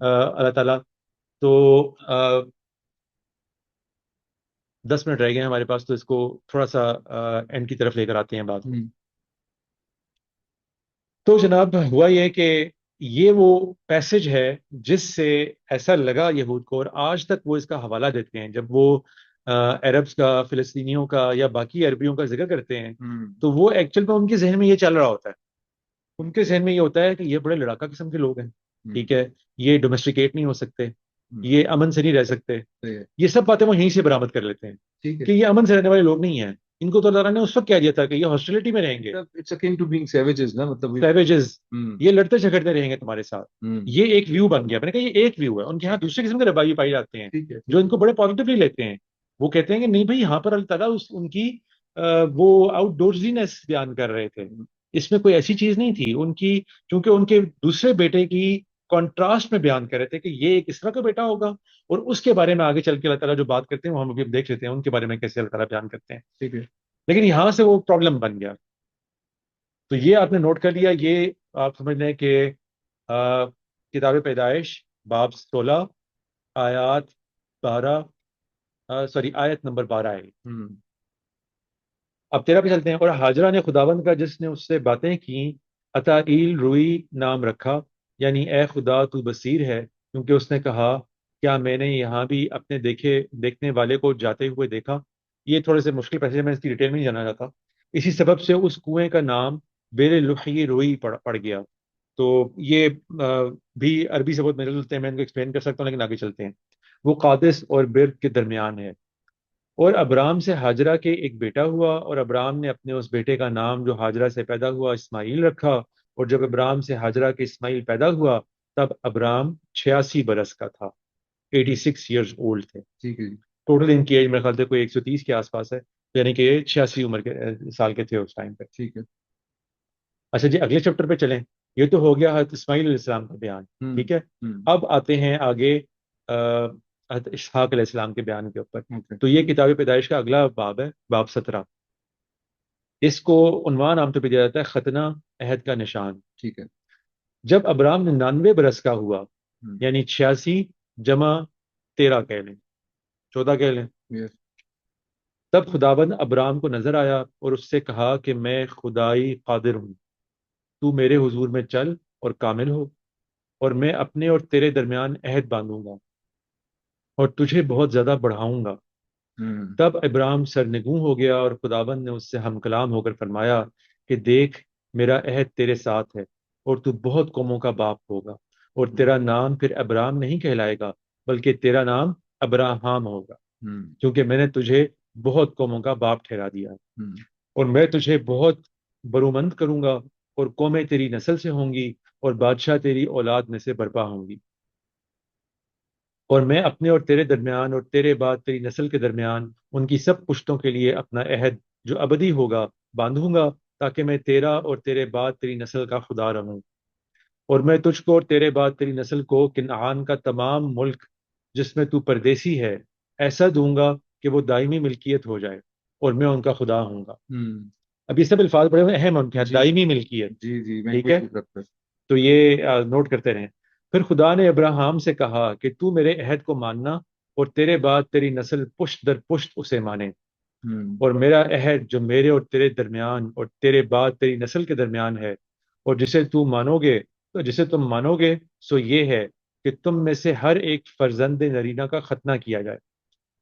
اللہ تعالیٰ. تو 10 منٹ رہ گئے ہیں ہمارے پاس, تو اس کو تھوڑا سا اینڈ کی طرف لے کر آتے ہیں بات. تو جناب ہوا یہ کہ یہ وہ پیسج ہے جس سے ایسا لگا یہود کو, اور آج تک وہ اس کا حوالہ دیتے ہیں جب وہ عربز کا, فلسطینیوں کا یا باقی عربیوں کا ذکر کرتے ہیں, تو وہ ایکچوئل میں ان کے ذہن میں یہ چل رہا ہوتا ہے, ان کے ذہن میں یہ ہوتا ہے کہ یہ بڑے لڑاکا قسم کے لوگ ہیں, ٹھیک ہے, یہ ڈومیسٹیکیٹ نہیں ہو سکتے, یہ امن سے نہیں رہ سکتے. یہ سب باتیں وہ یہیں سے برآمد کر لیتے ہیں کہ یہ امن سے رہنے والے لوگ نہیں ہیں, ان کو تو اللہ تعالیٰ نے اس وقت کہہ دیا تھا کہ یہ ہاسٹیلٹی میں رہیں گے، اٹس اکن ٹو بینگ سیویجز نا، مطلب سیویجز، ہوں یہ لڑتے جھگڑتے رہیں گے تمہارے ساتھ. ہوں یہ ایک ویو بن گیا. میں نے کہا یہ ایک ویو ہے. ان کے یہاں دوسرے قسم کے روایے پائے جاتے ہیں ٹھیک ہے جو ٹھیک ان کو بڑے پازیٹیولی لیتے ہیں. وہ کہتے ہیں کہ نہیں بھائی یہاں پر اللہ تعالیٰ ان کی وہ آؤٹ ڈورزینس بیان کر رہے تھے. ہے اس میں کوئی ایسی چیز نہیں تھی ان کی، کیونکہ ان کے دوسرے بیٹے کی کانٹراسٹ میں بیان کر رہے تھے کہ یہ ایک اس طرح کا بیٹا ہوگا. اور اس کے بارے میں آگے چل کے اللہ تعالیٰ جو بات کرتے ہیں وہ ہم ابھی دیکھ لیتے ہیں ان کے بارے میں کیسے اللہ تعالیٰ بیان کرتے ہیں. ٹھیک ہے لیکن یہاں سے وہ پرابلم بن گیا. تو یہ آپ نے نوٹ کر لیا. یہ آپ سمجھ لیں کہ کتاب پیدائش باب 16 آیات 12، سوری آیت نمبر 12 ہے. ہوں اب 13 پہ چلتے ہیں. اور ہاجرہ نے خداوند کا جس نے اس سے باتیں کی عطائیل روئی نام رکھا، یعنی اے خدا تو بصیر ہے، کیونکہ اس نے کہا کیا میں نے یہاں بھی اپنے دیکھنے والے کو جاتے ہوئے دیکھا. یہ تھوڑے سے مشکل پیسے میں اس کی ڈیٹیل میں نہیں جانا چاہتا. اسی سبب سے اس کنویں کا نام بیر لحی روئی پڑ گیا. تو یہ بھی عربی سے بہت ملتے جلتے ہیں، میں ان کو ایکسپلین کر سکتا ہوں لیکن آگے چلتے ہیں. وہ قادس اور بر کے درمیان ہے. اور ابرام سے ہاجرہ کے ایک بیٹا ہوا، اور ابرام نے اپنے اس بیٹے کا نام جو ہاجرہ سے پیدا ہوا اسماعیل رکھا. اور جب ابرام سے ہاجرہ کے اسماعیل پیدا ہوا تب ابرام 86 برس کا تھا، 86 ایئرز اولڈ تھے. ٹھیک ہے جی ٹوٹل ان کی ایج میرے خیال سے کوئی 130 کے آس پاس ہے، یعنی کہ یہ 86 عمر کے سال کے تھے اس ٹائم پہ. ٹھیک ہے اچھا جی اگلے چیپٹر پہ چلیں. یہ تو ہو گیا حضرت اسماعیل علیہ السلام کا بیان. ہوں ٹھیک ہے. ہوں اب آتے ہیں آگے حضرت اسحاق علیہ السلام کے بیان کے اوپر. اوکے تو یہ کتاب پیدائش کا اگلا باب ہے، باب 17. اس کو عنوان عام طور پہ دیا جاتا ہے ختنہ عہد کا نشان. ٹھیک ہے جب ابرام 99 برس کا ہوا، ہوں یعنی 86 جمع 13 کہہ لیں، 14 کہہ لیں، یس تب خداوند ابرام کو نظر آیا اور اس سے کہا کہ میں خدائی قادر ہوں، تو میرے حضور میں چل اور کامل ہو، اور میں اپنے اور تیرے درمیان عہد باندھوں گا اور تجھے بہت زیادہ بڑھاؤں گا. ہوں تب ابرام سرنگوں ہو گیا اور خداوند نے اس سے ہم کلام ہو کر فرمایا کہ دیکھ میرا عہد تیرے ساتھ ہے اور تو بہت قوموں کا باپ ہوگا، اور تیرا نام پھر ابرام نہیں کہلائے گا بلکہ تیرا نام ابراہام ہوگا، ہوں کیونکہ میں نے تجھے بہت قوموں کا باپ ٹھہرا دیا ہے. ہوں اور میں تجھے بہت برومند کروں گا اور قومیں تیری نسل سے ہوں گی اور بادشاہ تیری اولاد میں سے برپا ہوں گی. اور میں اپنے اور تیرے درمیان اور تیرے بعد تیری نسل کے درمیان ان کی سب پشتوں کے لیے اپنا عہد جو ابدی ہوگا باندھوں گا، تاکہ میں تیرا اور تیرے بعد تیری نسل کا خدا رہوں. اور میں تجھ کو اور تیرے بعد تیری نسل کو کنعان کا تمام ملک جس میں تو پردیسی ہے ایسا دوں گا کہ وہ دائمی ملکیت ہو جائے، اور میں ان کا خدا ہوں گا. ہوں اب یہ سب الفاظ بڑے اہم ہیں ان کے ہاں، جی دائمی ملکیت. جی جی میں ٹھیک وہی ہے. پوچھ رہا تھا تو یہ نوٹ کرتے رہیں. پھر خدا نے ابراہیم سے کہا کہ تو میرے عہد کو ماننا اور تیرے بعد تیری نسل پشت در پشت اسے مانے. ہوں اور میرا عہد جو میرے اور تیرے درمیان اور تیرے بعد تیری نسل کے درمیان ہے، اور جسے تم مانو گے سو یہ ہے کہ تم میں سے ہر ایک فرزند نرینہ کا ختنہ کیا جائے،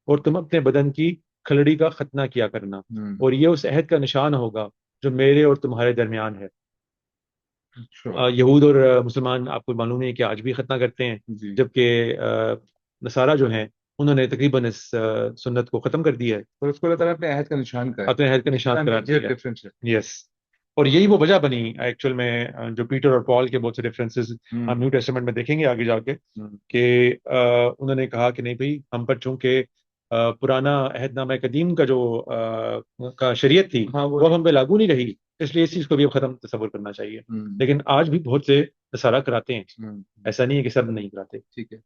اور تم اپنے بدن کی کھلڑی کا ختنہ کیا کرنا. ہوں اور یہ اس عہد کا نشان ہوگا جو میرے اور تمہارے درمیان ہے. اچھا یہود اور مسلمان آپ کو معلوم ہے کہ آج بھی ختنہ کرتے ہیں، جی جبکہ نصارہ جو ہیں انہوں نے تقریباً اس سنت کو ختم کر دیا ہے، اور اس کو اللہ تعالیٰ اپنے عہد کا نشان کا ہے. اپنے عہد کا نشان قرار میجر دیا ڈفرینس ہے. ہے. یس. اور یہی وہ وجہ بنی ایکچوئل میں جو پیٹر اور پال کے بہت سے ریفرنسز ہوں ہم نیو ٹیسٹمنٹ میں دیکھیں گے آگے جا کے، ہوں کہ انہوں نے کہا کہ نہیں بھائی ہم پر چونکہ پرانا عہد نامہ قدیم کا جو کا شریعت تھی ہاں وہ اب ہم پہ لاگو نہیں رہی، اس لیے اس چیز کو بھی اب ختم تصور کرنا چاہیے. ہوں لیکن آج بھی بہت سے نصارہ کراتے ہیں، ہوں ایسا نہیں ہے کہ سب نہیں کراتے. ٹھیک ہے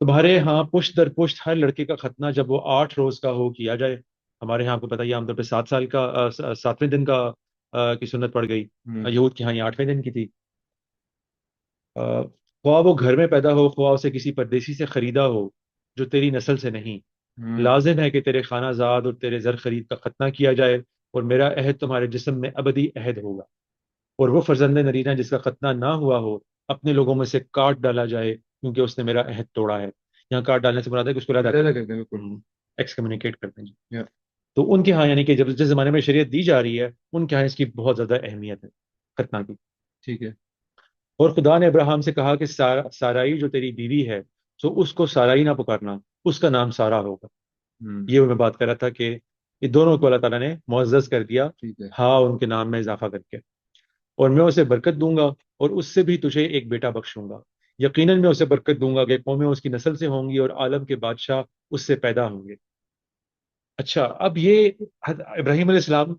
تمہارے ہاں پشت در پشت ہر لڑکے کا ختنہ جب وہ 8 روز کا ہو کیا جائے. ہمارے ہاں آپ کو پتہ ہے عام طور پہ 7 سال کا 7ویں دن کا کی سنت پڑ گئی. ہوں یہود کے ہاں یہ 8ویں دن کی تھی. خواہ وہ گھر میں پیدا ہو خواہ اسے کسی پردیسی سے خریدا ہو جو تیری نسل سے نہیں، ہوں لازم ہے کہ تیرے خانہ زاد اور تیرے زر خرید کا ختنہ کیا جائے. اور میرا عہد تمہارے جسم میں ابدی عہد ہوگا. اور وہ فرزند نرینہ جس کا ختنہ نہ ہوا ہو اپنے لوگوں میں سے کاٹ ڈالا جائے، کیونکہ اس نے میرا عہد توڑا ہے. یہاں کاٹ ڈالنے سے مراد ہے کہ اس کو علیحدہ کر دیں بالکل. ایکس کمیونیکیٹ کرتے ہیں. یا تو ان کے ہاں یعنی کہ جب جس زمانے میں شریعت دی جا رہی ہے ان کے ہاں اس کی بہت زیادہ اہمیت ہے ختنہ کی. ٹھیک ہے اور خدا نے ابراہیم سے کہا کہ سارائی جو تیری بیوی ہے سو اس کو سارائی نہ پکارنا، اس کا نام سارا ہوگا. یہ میں بات کر رہا تھا کہ یہ دونوں کو اللہ تعالیٰ نے معزز کر دیا، ٹھیک ہے. ہاں ان کے نام میں اضافہ کر کے، اور میں اسے برکت دوں گا اور اس سے بھی تجھے ایک بیٹا بخشوں گا، یقیناً میں اسے برکت دوں گا کہ قومیں اس کی نسل سے ہوں گی اور عالم کے بادشاہ اس سے پیدا ہوں گے۔ اچھا، اب یہ ابراہیم علیہ السلام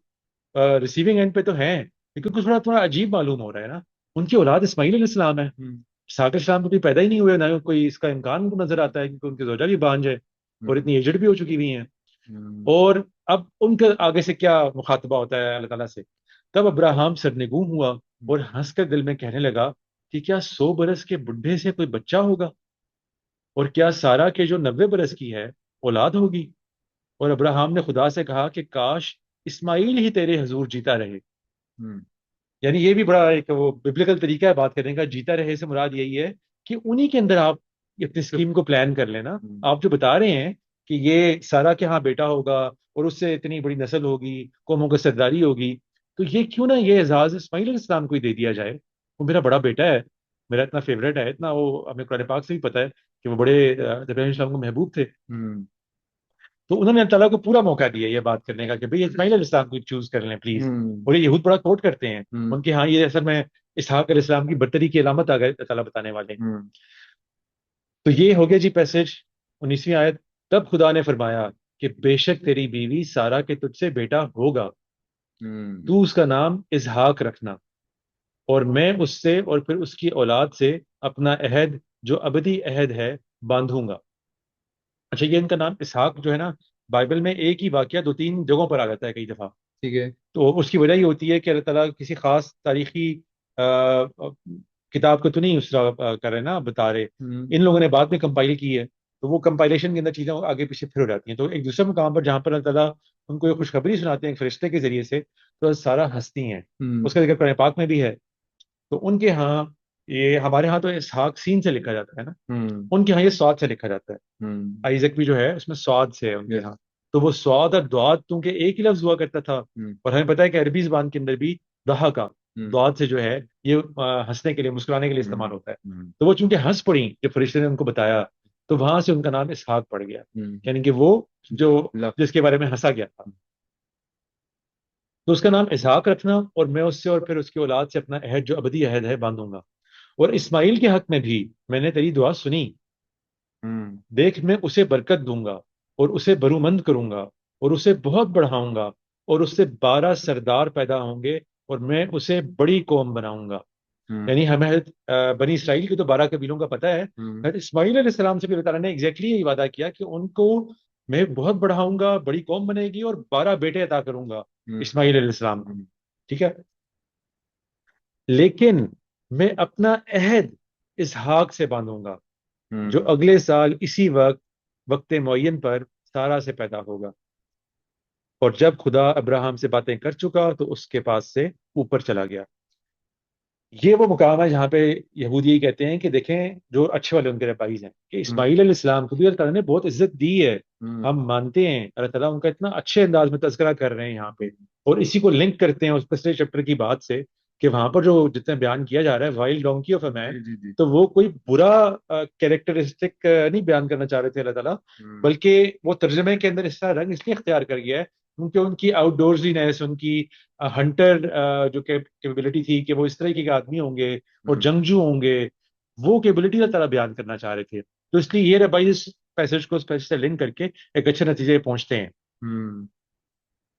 ریسیونگ اینڈ پہ تو ہیں، لیکن کچھ تھوڑا تھوڑا عجیب معلوم ہو رہا ہے نا۔ ان کی اولاد اسماعیل علیہ السلام ہے، اسحاق علیہ السلام تو کوئی پیدا ہی نہیں ہوئے، نہ کوئی اس کا امکان نظر آتا ہے، کیونکہ ان کی زوجہ بھی بانج ہے اور اتنی ایجڈ بھی ہو چکی ہوئی ہیں۔ اور اب ان کے آگے سے کیا مخاطبہ ہوتا ہے اللہ تعالیٰ سے؟ تب ابراہیم سرنگوں ہوا اور ہنس کر دل میں کہنے لگا کہ کیا 100 برس کے بڈھے سے کوئی بچہ ہوگا، اور کیا سارا کے جو 90 برس کی ہے اولاد ہوگی؟ اور ابراہیم نے خدا سے کہا کہ کاش اسماعیل ہی تیرے حضور جیتا رہے۔ یعنی یہ بھی بڑا ایک وہ ببلیکل طریقہ ہے بات کرنے کا، جیتا رہے سے مراد یہی ہے کہ انہی کے اندر آپ اپنی اسکیم کو پلان کر لینا۔ آپ جو بتا رہے ہیں کہ یہ سارا کے ہاں بیٹا ہوگا اور اس سے اتنی بڑی نسل ہوگی، قوموں کی سرداری ہوگی، تو یہ کیوں نہ یہ اعزاز اسماعیل علیہ السلام کو ہی دے دیا جائے؟ وہ میرا بڑا بیٹا ہے، میرا اتنا فیوریٹ ہے، اتنا وہ ہمیں قرآن پاک سے بھی پتا ہے کہ وہ بڑے ابراہیم علیہ السلام کو محبوب تھے۔ تو انہوں نے اللہ تعالیٰ کو پورا موقع دیا یہ بات کرنے کا کہ بھئی اسماعیل علیہ السلام کو چوز کر لیں پلیز۔ اور یہ یہود بڑا کوٹ کرتے ہیں ان کے ہاں، یہ اصل میں اسحاق علیہ السلام کی برتری کی علامت آ گئے اللہ تعالیٰ بتانے والے۔ تو یہ ہو گیا جی پیسج 19ویں آیت۔ تب خدا نے فرمایا کہ بے شک تیری بیوی سارا کے تجھ سے بیٹا ہوگا، تو اس کا نام اسحاق رکھنا، اور میں اس سے اور پھر اس کی اولاد سے اپنا عہد جو ابدی عہد ہے باندھوں گا۔ اچھا، یہ ان کا نام اسحاق جو ہے نا، بائبل میں ایک ہی واقعہ 2-3 جگہوں پر آ جاتا ہے کئی دفعہ۔ ٹھیک ہے. تو اس کی وجہ یہ ہوتی ہے کہ اللہ تعالیٰ کسی خاص تاریخی کتاب کو تو نہیں اس طرح کر رہے نا، بتا رہے، ان لوگوں نے بعد میں کمپائل کی ہے، تو وہ کمپائلیشن کے اندر چیزیں آگے پیچھے پھر ہو جاتی ہیں۔ تو ایک دوسرے مقام پر جہاں پر اللہ تعالیٰ ان کو یہ خوشخبری سناتے ہیں ایک فرشتے کے ذریعے سے، تو سارا ہستی ہیں، اس کا ذکر قرآن پاک میں بھی ہے۔ تو ان کے ہاں، یہ ہمارے ہاں تو اسحاق سین سے لکھا جاتا ہے نا، ان کے ہاں یہ سواد سے لکھا جاتا ہے۔ آئیزک بھی جو ہے اس میں سواد سے ہے ان کے ہاں، تو وہ سواد اور دعات کیونکہ ایک ہی لفظ ہوا کرتا تھا، اور ہمیں پتا ہے کہ عربی زبان کے اندر بھی دہا کا دعات سے جو ہے یہ ہنسنے کے لیے، مسکرانے کے لیے استعمال ہوتا ہے۔ تو وہ چونکہ ہنس پڑی جب فرشتے نے ان کو بتایا، تو وہاں سے ان کا نام اسحاق پڑ گیا، یعنی کہ وہ جو جس کے بارے میں ہنسا گیا تھا۔ تو اس کا نام اسحاق رکھنا، اور میں اس سے اور پھر اس کی اولاد سے اپنا عہد جو ابدی عہد ہے باندھوں گا۔ اور اسماعیل کے حق میں بھی میں نے تیری دعا سنی، دیکھ میں اسے برکت دوں گا اور اسے برومند کروں گا اور اسے بہت بڑھاؤں گا، اور اس سے 12 سردار پیدا ہوں گے اور میں اسے بڑی قوم بناؤں گا۔ یعنی ہمیں بنی اسرائیل کے تو 12 قبیلوں کا پتہ ہے، اسماعیل علیہ السلام سے بھی اللہ تعالیٰ نے ایگزیکٹلی یہی وعدہ کیا کہ ان کو میں بہت بڑھاؤں گا، بڑی قوم بنے گی، اور 12 بیٹے عطا کروں گا اسماعیل علیہ السلام کو۔ ٹھیک ہے، لیکن میں اپنا عہد اسحاق سے باندھوں گا جو اگلے سال اسی وقت معین پر سارا سے پیدا ہوگا۔ اور جب خدا ابراہیم سے باتیں کر چکا تو اس کے پاس سے اوپر چلا گیا۔ یہ وہ مقام ہے جہاں پہ یہودی یہ کہتے ہیں کہ دیکھیں جو اچھے والے ان کے ربائز ہیں کہ اسماعیل علیہ السلام کو بھی اللہ تعالیٰ نے بہت عزت دی ہے، ہم مانتے ہیں، اللہ تعالیٰ ان کا اتنا اچھے انداز میں تذکرہ کر رہے ہیں یہاں پہ، اور اسی کو لنک کرتے ہیں اس پچھلے چیپٹر کی بات سے کہ وہاں پر جو جتنا بیان کیا جا رہا ہے وائلڈ ڈونکی آف اے مین، تو وہ کوئی برا کیریکٹرسٹک نہیں بیان کرنا چاہ رہے تھے اللہ تعالیٰ، بلکہ وہ ترجمے کے اندر اس طرح رنگ اس لیے اختیار کر گیا ہے کیونکہ ان کی آؤٹ ڈورزینس، ان کی ہنٹر جو کیپیبلٹی تھی کہ وہ اس طرح کے آدمی ہوں گے اور جنگجو ہوں گے، وہ کیپیبلٹی اللہ تعالیٰ بیان کرنا چاہ رہے تھے۔ تو اس لیے یہ ربائی اس پیسج کو اس پیسج سے لنک کر کے ایک اچھے نتیجے پہنچتے ہیں۔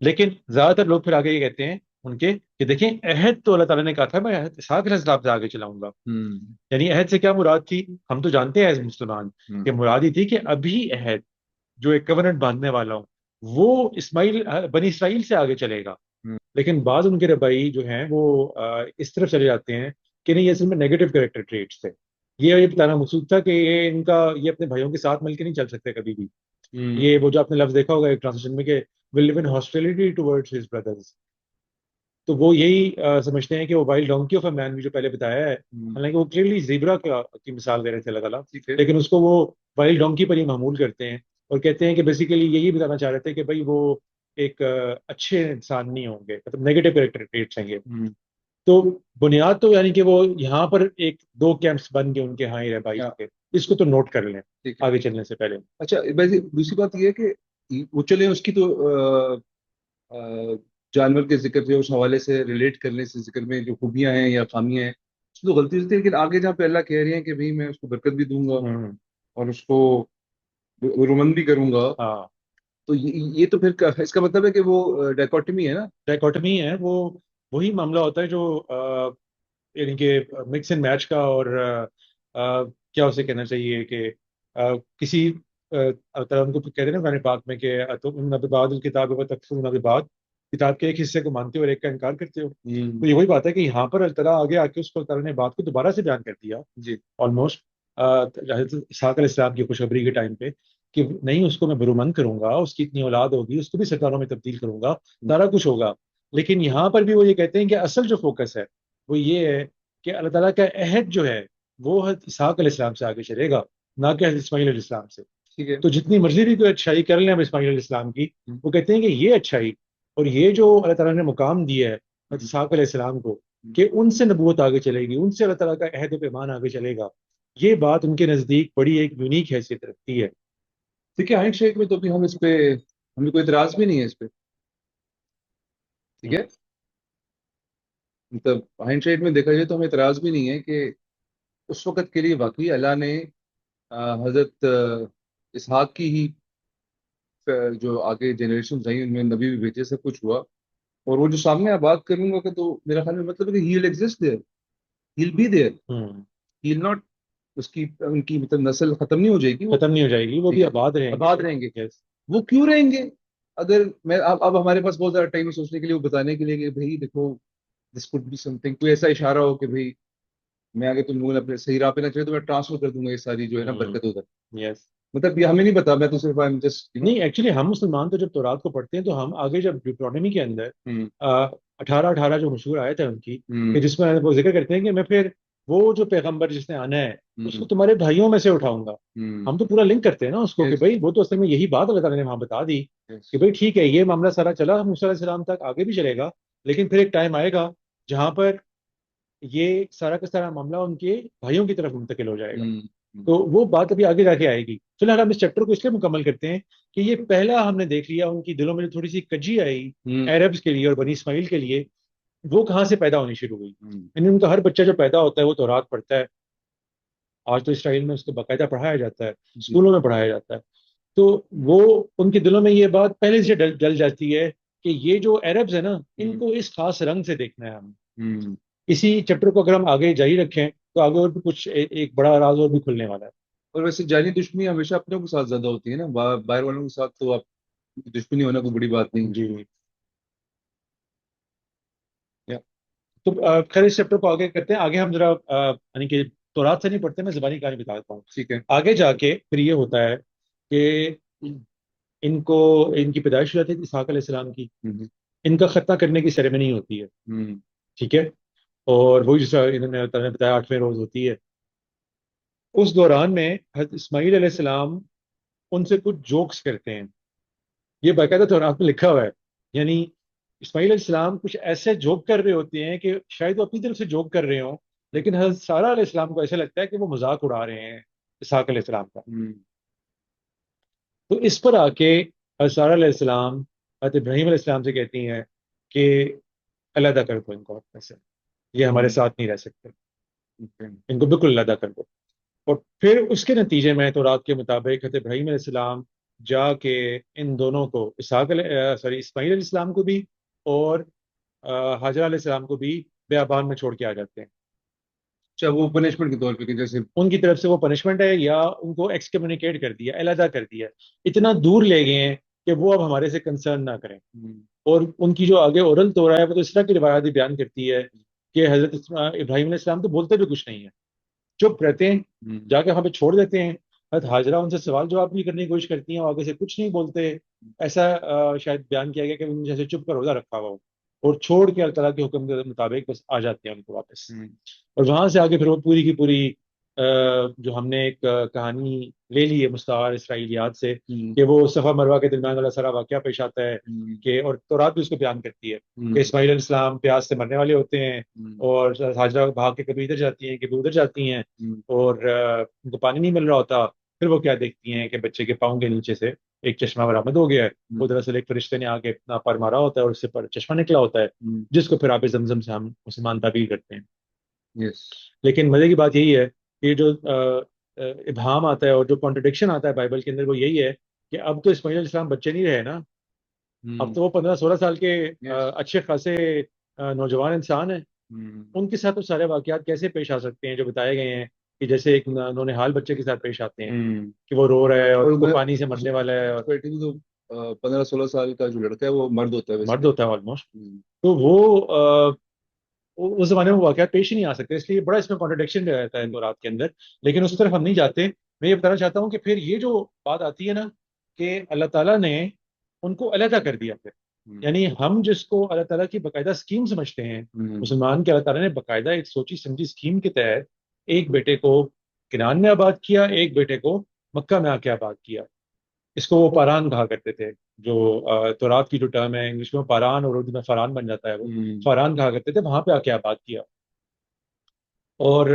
لیکن زیادہ تر لوگ پھر آگے یہ کہتے ہیں ان کے کہ دیکھیں عہد تو اللہ تعالیٰ نے کہا تھا میں عہد اسحاق علیہ السلام سے آگے چلاؤں گا، یعنی عہد سے کیا مراد تھی؟ ہم تو جانتے ہیں ایز مسلمان کہ مراد ہی تھی کہ ابھی عہد جو ایک کورننٹ باندھنے والا ہوں وہ اسماعیل بنی اسرائیل سے آگے چلے گا۔ لیکن بعض ان کے ربائی جو ہیں وہ اس طرف چلے جاتے ہیں کہ نہیں، یہ اصل میں نیگیٹو کریکٹر ٹریٹس تھے، یہ بتانا مقصود تھا کہ یہ ان کا یہ اپنے بھائیوں کے ساتھ مل کے نہیں چل سکتے کبھی بھی۔ یہ وہ جو آپ نے لفظ دیکھا ہوگا ایک ٹرانسلیشن میں کہ will live in hostility towards his brothers، تو وہ یہی سمجھتے ہیں کہ وہ وائلڈ ڈونکی آف اے مین بھی جو پہلے بتایا ہے، حالانکہ وہ کلیئرلی زیبرا کی مثال دے رہے تھے اللہ تعالیٰ، لیکن اس کو وہ وائلڈ ڈونکی پر ہی معمول کرتے ہیں اور کہتے ہیں کہ بیسیکلی یہی بتانا چاہ رہے تھے کہ بھائی وہ ایک اچھے انسان نہیں ہوں گے، مطلب نیگیٹو کریکٹر ٹریٹس ہیں یہ۔ تو بنیاد تو یعنی کہ وہ یہاں پر ایک 2 کیمپس بن گئے ان کے ہاں ہی رہبائی کے، اس کو تو نوٹ کر لیں آگے چلنے سے پہلے۔ اچھا دوسری بات یہ ہے کہ وہ چلے اس کی تو جانور کے ذکر سے اس حوالے سے ریلیٹ کرنے سے ذکر میں جو خوبیاں ہیں یا خامیاں ہیں اس میں تو غلطی ہوتی ہے، لیکن آگے جہاں پہ اللہ کہہ رہے ہیں کہ بھائی میں اس کو برکت بھی دوں گا اور اس کو رومن بھی کروں گا، ہاں تو یہ تو پھر اس کا مطلب ہے کہ وہ ڈائکوٹمی ہے نا. ڈائکوٹمی ہے، وہ وہی معاملہ ہوتا ہے جو یعنی کہ مکس اینڈ میچ کا، اور کیا اسے کہنا چاہیے کہ کسی اللہ تعالیٰ ان کو کہتے ہیں نا قرآن پاک میں کہ تم بعد الکتاب و تکفرون بعد، کتاب کے ایک حصے کو مانتے ہو اور ایک کا انکار کرتے ہو. تو یہ وہی بات ہے کہ یہاں پر اللہ تعالیٰ آگے آ کے اس کو اللہ تعالیٰ نے بات کو دوبارہ سے بیان کر دیا جی آلموسٹ حضرت اسحاق علیہ السلام کی خوشخبری کے ٹائم پہ کہ نہیں، اس کو میں برومند کروں گا، اس کی اتنی اولاد ہوگی، اس کو بھی ستاروں میں تبدیل کروں گا، سارا کچھ ہوگا. لیکن یہاں پر بھی وہ یہ کہتے ہیں کہ اصل جو فوکس ہے وہ یہ ہے کہ اللہ تعالیٰ کا عہد جو ہے وہ حضرت اسحاق علیہ السلام سے آگے چلے گا، نہ کہ حضرت اسماعیل علیہ السلام سے. ٹھیک ہے. تو جتنی مرضی بھی کوئی اچھائی کر لیں اب اسماعیل علیہ السلام کی، وہ کہتے ہیں کہ یہ اچھائی اور یہ جو اللہ تعالیٰ نے مقام دیا ہے حضرت اسحاق علیہ السلام کو کہ ان سے نبوت آگے چلے گی، ان سے اللہ تعالیٰ کا عہد و پیمان آگے چلے گا، یہ بات ان کے نزدیک بڑی ایک یونیک حیثیت رکھتی ہے. ٹھیک ہے. آئین شیخ میں تو بھی ہم اس پہ ہمیں کوئی اعتراض بھی نہیں ہے اس پہ. ٹھیک ہے. مطلب آئین شیخ میں دیکھا جائے تو ہمیں اعتراض بھی نہیں ہے کہ اس وقت کے لیے واقعی اللہ نے حضرت اسحاق کی ہی جو آگے جنریشن رہی ان میں نبی بھی بھیجے، سب کچھ ہوا، اور وہ جو سامنے آپ بات کروں گا کہ تو میرا خیال میں مطلب ہے کہ he will exist there, he will be there, he will not, اس کی ان کی مطلب نسل ختم نہیں ہو جائے گی، وہ ختم نہیں ہو جائے گی، وہ ٹھیک بھی ہے آباد رہیں گے. آباد رہیں گے. Yes. وہ کیوں رہیں گے؟ اگر میں اب ہمارے پاس بہت زیادہ ٹائم ہے سوچنے کے لیے، وہ بتانے کے لیے کہ بھائی دیکھو دس کوڈ بی سم تھنگ، کوئی ایسا اشارہ ہو کہ بھائی میں آگے تم لوگوں نے اپنے صحیح راہ پہ نہ چلے تو میں ٹرانسفر کر دوں گا یہ ساری جو ہے نا برکت ادھر. Yes. مطلب یہ ہمیں نہیں پتا، میں تو صرف جسٹ نہیں ایکچولی ہم مسلمان تو جب تورات کو پڑھتے ہیں تو ہم آگے جب ڈیوٹرونومی کے اندر 18 جو مشہور آیت ہے ان کی، کہ جس میں وہ ذکر کرتے ہیں کہ میں پھر وہ جو پیغمبر جس نے آنا ہے اس کو تمہارے بھائیوں میں سے اٹھاؤں گا. ہم تو پورا لنک کرتے ہیں نا اس کو کہ بھائی وہ تو اصل میں یہی بات اللہ تعالیٰ نے وہاں بتا دی کہ بھائی ٹھیک ہے یہ معاملہ سارا چلا موسیٰ علیہ السلام تک، آگے بھی چلے گا، لیکن پھر ایک ٹائم آئے گا جہاں پر یہ سارا کا سارا معاملہ ان کے بھائیوں کی طرف منتقل ہو جائے گا. تو وہ بات ابھی آگے جا کے آئے گی. فی الحال ہم اس چیپٹر کو اس لیے مکمل کرتے ہیں کہ یہ پہلا ہم نے دیکھ لیا ان کی دلوں میں تھوڑی سی کجی آئی عربز کے لیے اور بنی اسماعیل کے لیے، وہ کہاں سے پیدا ہونی شروع ہوئی. یعنی ان کا ہر بچہ جو پیدا ہوتا ہے وہ تورات پڑھتا ہے. آج تو اسرائیل میں اس کو باقاعدہ پڑھایا جاتا ہے، اسکولوں میں پڑھایا جاتا ہے. تو وہ ان کے دلوں میں یہ بات پہلے سے ڈل جاتی ہے کہ یہ جو عربز ہیں نا ان کو اس خاص رنگ سے دیکھنا ہے ہمیں. اسی چیپٹر کو اگر ہم آگے جاری رکھیں تو آگے اور بھی کچھ ایک بڑا راز اور بھی کھلنے والا ہے. اور ویسے جانی دشمنی ہمیشہ اپنوں کے ساتھ زیادہ ہوتی ہے نا، باہر والوں کے ساتھ تو آپ دشمنی ہونا کوئی بڑی بات نہیں. جی. تو خیر اس چیپٹر کو آگے کرتے ہیں. آگے ہم ذرا یعنی کہ تورات سے نہیں پڑھتے، میں زبانی کہانی بتا دیتا ہوں. ٹھیک ہے. آگے جا کے پھر یہ ہوتا ہے کہ ان کو ان کی پیدائش ہو جاتی ہے اسحاق علیہ السلام کی، ان کا ختنہ کرنے کی سیریمنی ہوتی ہے. ٹھیک ہے. اور وہی جیسا انہوں نے بتایا 8ویں روز ہوتی ہے. اس دوران میں حضرت اسماعیل علیہ السلام ان سے کچھ جوکس کرتے ہیں. یہ باقاعدہ تورات میں لکھا ہوا ہے. یعنی اسماعیل علیہ السلام کچھ ایسے جوک کر رہے ہوتے ہیں کہ شاید وہ اپنی طرف سے جوک کر رہے ہوں، لیکن حضرت سارہ علیہ السلام کو ایسا لگتا ہے کہ وہ مذاق اڑا رہے ہیں اسحاق علیہ السلام کا. تو اس پر آ کے حضرت سارہ علیہ السلام حضرت ابراہیم علیہ السلام سے کہتی ہیں کہ علیحدہ کر دو ان کو اپنے سے، یہ ہمارے ساتھ نہیں رہ سکتے، ان کو بالکل علیحدہ کر دو. اور پھر اس کے نتیجے میں تورات کے مطابق حضرت ابراہیم علیہ السلام جا کے ان دونوں کو اسماعیل علیہ السلام کو بھی اور حاجرہ علیہ السلام کو بھی بیابان میں چھوڑ کے آ جاتے ہیں. اچھا، وہ پنشمنٹ کے طور پہ کہ جیسے ان کی طرف سے وہ پنشمنٹ ہے یا ان کو ایکسکمیونیکیٹ کر دیا، علیحدہ کر دیا، اتنا دور لے گئے ہیں کہ وہ اب ہمارے سے کنسرن نہ کریں. اور ان کی جو آگے اورل تو رہا ہے وہ تو اس طرح کی روایت بھی بیان کرتی ہے کہ حضرت ابراہیم علیہ السلام تو بولتے بھی کچھ نہیں ہے، چپ رہتے ہیں، جا کے وہاں پہ چھوڑ دیتے ہیں. حضرت حاجرہ ان سے سوال جواب بھی کرنے کی کوشش کرتی ہیں، آگے سے کچھ نہیں بولتے. ایسا شاید بیان کیا گیا کہ انہوں نے جیسے چپ کر روزہ رکھا ہوا ہو اور چھوڑ کے اللہ تعالیٰ کے حکم کے مطابق بس آ جاتے ہیں ان کو واپس. اور وہاں سے آگے پھر وہ پوری کی پوری جو ہم نے ایک کہانی لے لی ہے مستعار اسرائیلیات سے کہ وہ صفا مروہ کے درمیان والا سارا واقعہ پیش آتا ہے کہ، اور تورات بھی اس کو بیان کرتی ہے کہ اسماعیل علیہ السلام پیاس سے مرنے والے ہوتے ہیں اور حاجرہ بھاگ کے کبھی ادھر جاتی ہیں کبھی ادھر جاتی ہیں اور ان کو پانی نہیں مل رہا ہوتا. پھر وہ کیا دیکھتی ہیں کہ بچے کے پاؤں کے نیچے سے ایک چشمہ برآمد ہو گیا ہے، وہ دراصل ایک فرشتے نے آ کے اپنا پر مارا ہوتا ہے اور اس سے پر چشمہ نکلا ہوتا ہے، جس کو پھر آب زمزم سے ہم مسلمان تعبیر کرتے ہیں. یس. لیکن مزے کی بات یہی ہے کہ جو ابہام آتا ہے اور جو کانٹرڈکشن آتا ہے بائبل کے اندر، وہ یہی ہے کہ اب تو اسماعیل علیہ السلام بچے نہیں رہے نا، اب تو وہ 15-16 سال کے اچھے خاصے نوجوان انسان ہیں. ان کے ساتھ تو سارے واقعات کیسے پیش آ سکتے ہیں جو بتائے گئے ہیں، کہ جیسے ایک نونہال بچے کے ساتھ پیش آتے ہیں کہ وہ رو رہا ہے اور اس کو پانی سے مرنے والا ہے، اور 15-16 سال کا جو لڑکا ہے وہ مرد ہوتا ہے، مرد ہوتا ہے آلموسٹ. تو وہ اس زمانے میں واقعات پیش ہی نہیں آ سکتے، اس لیے بڑا اس میں کانٹرڈکشن رہتا ہے تورات کے اندر. لیکن اس طرف ہم نہیں جاتے. میں یہ بتانا چاہتا ہوں کہ پھر یہ جو بات آتی ہے نا کہ اللہ تعالیٰ نے ان کو علیحدہ کر دیا پھر، یعنی ہم جس کو اللہ تعالیٰ کی باقاعدہ اسکیم سمجھتے ہیں، مسلمان کے اللہ تعالیٰ نے باقاعدہ ایک سوچی سمجھی اسکیم کے تحت ایک بیٹے کو کنعان میں آباد کیا، ایک بیٹے کو مکہ میں آ کے آباد کیا. اس کو وہ پاران کہا کرتے تھے، جو تورات کی جو ٹرم ہے انگلش میں پاران اور اردو میں فران بن جاتا ہے، وہ فران کہا کرتے تھے، وہاں پہ آ کے آباد کیا. اور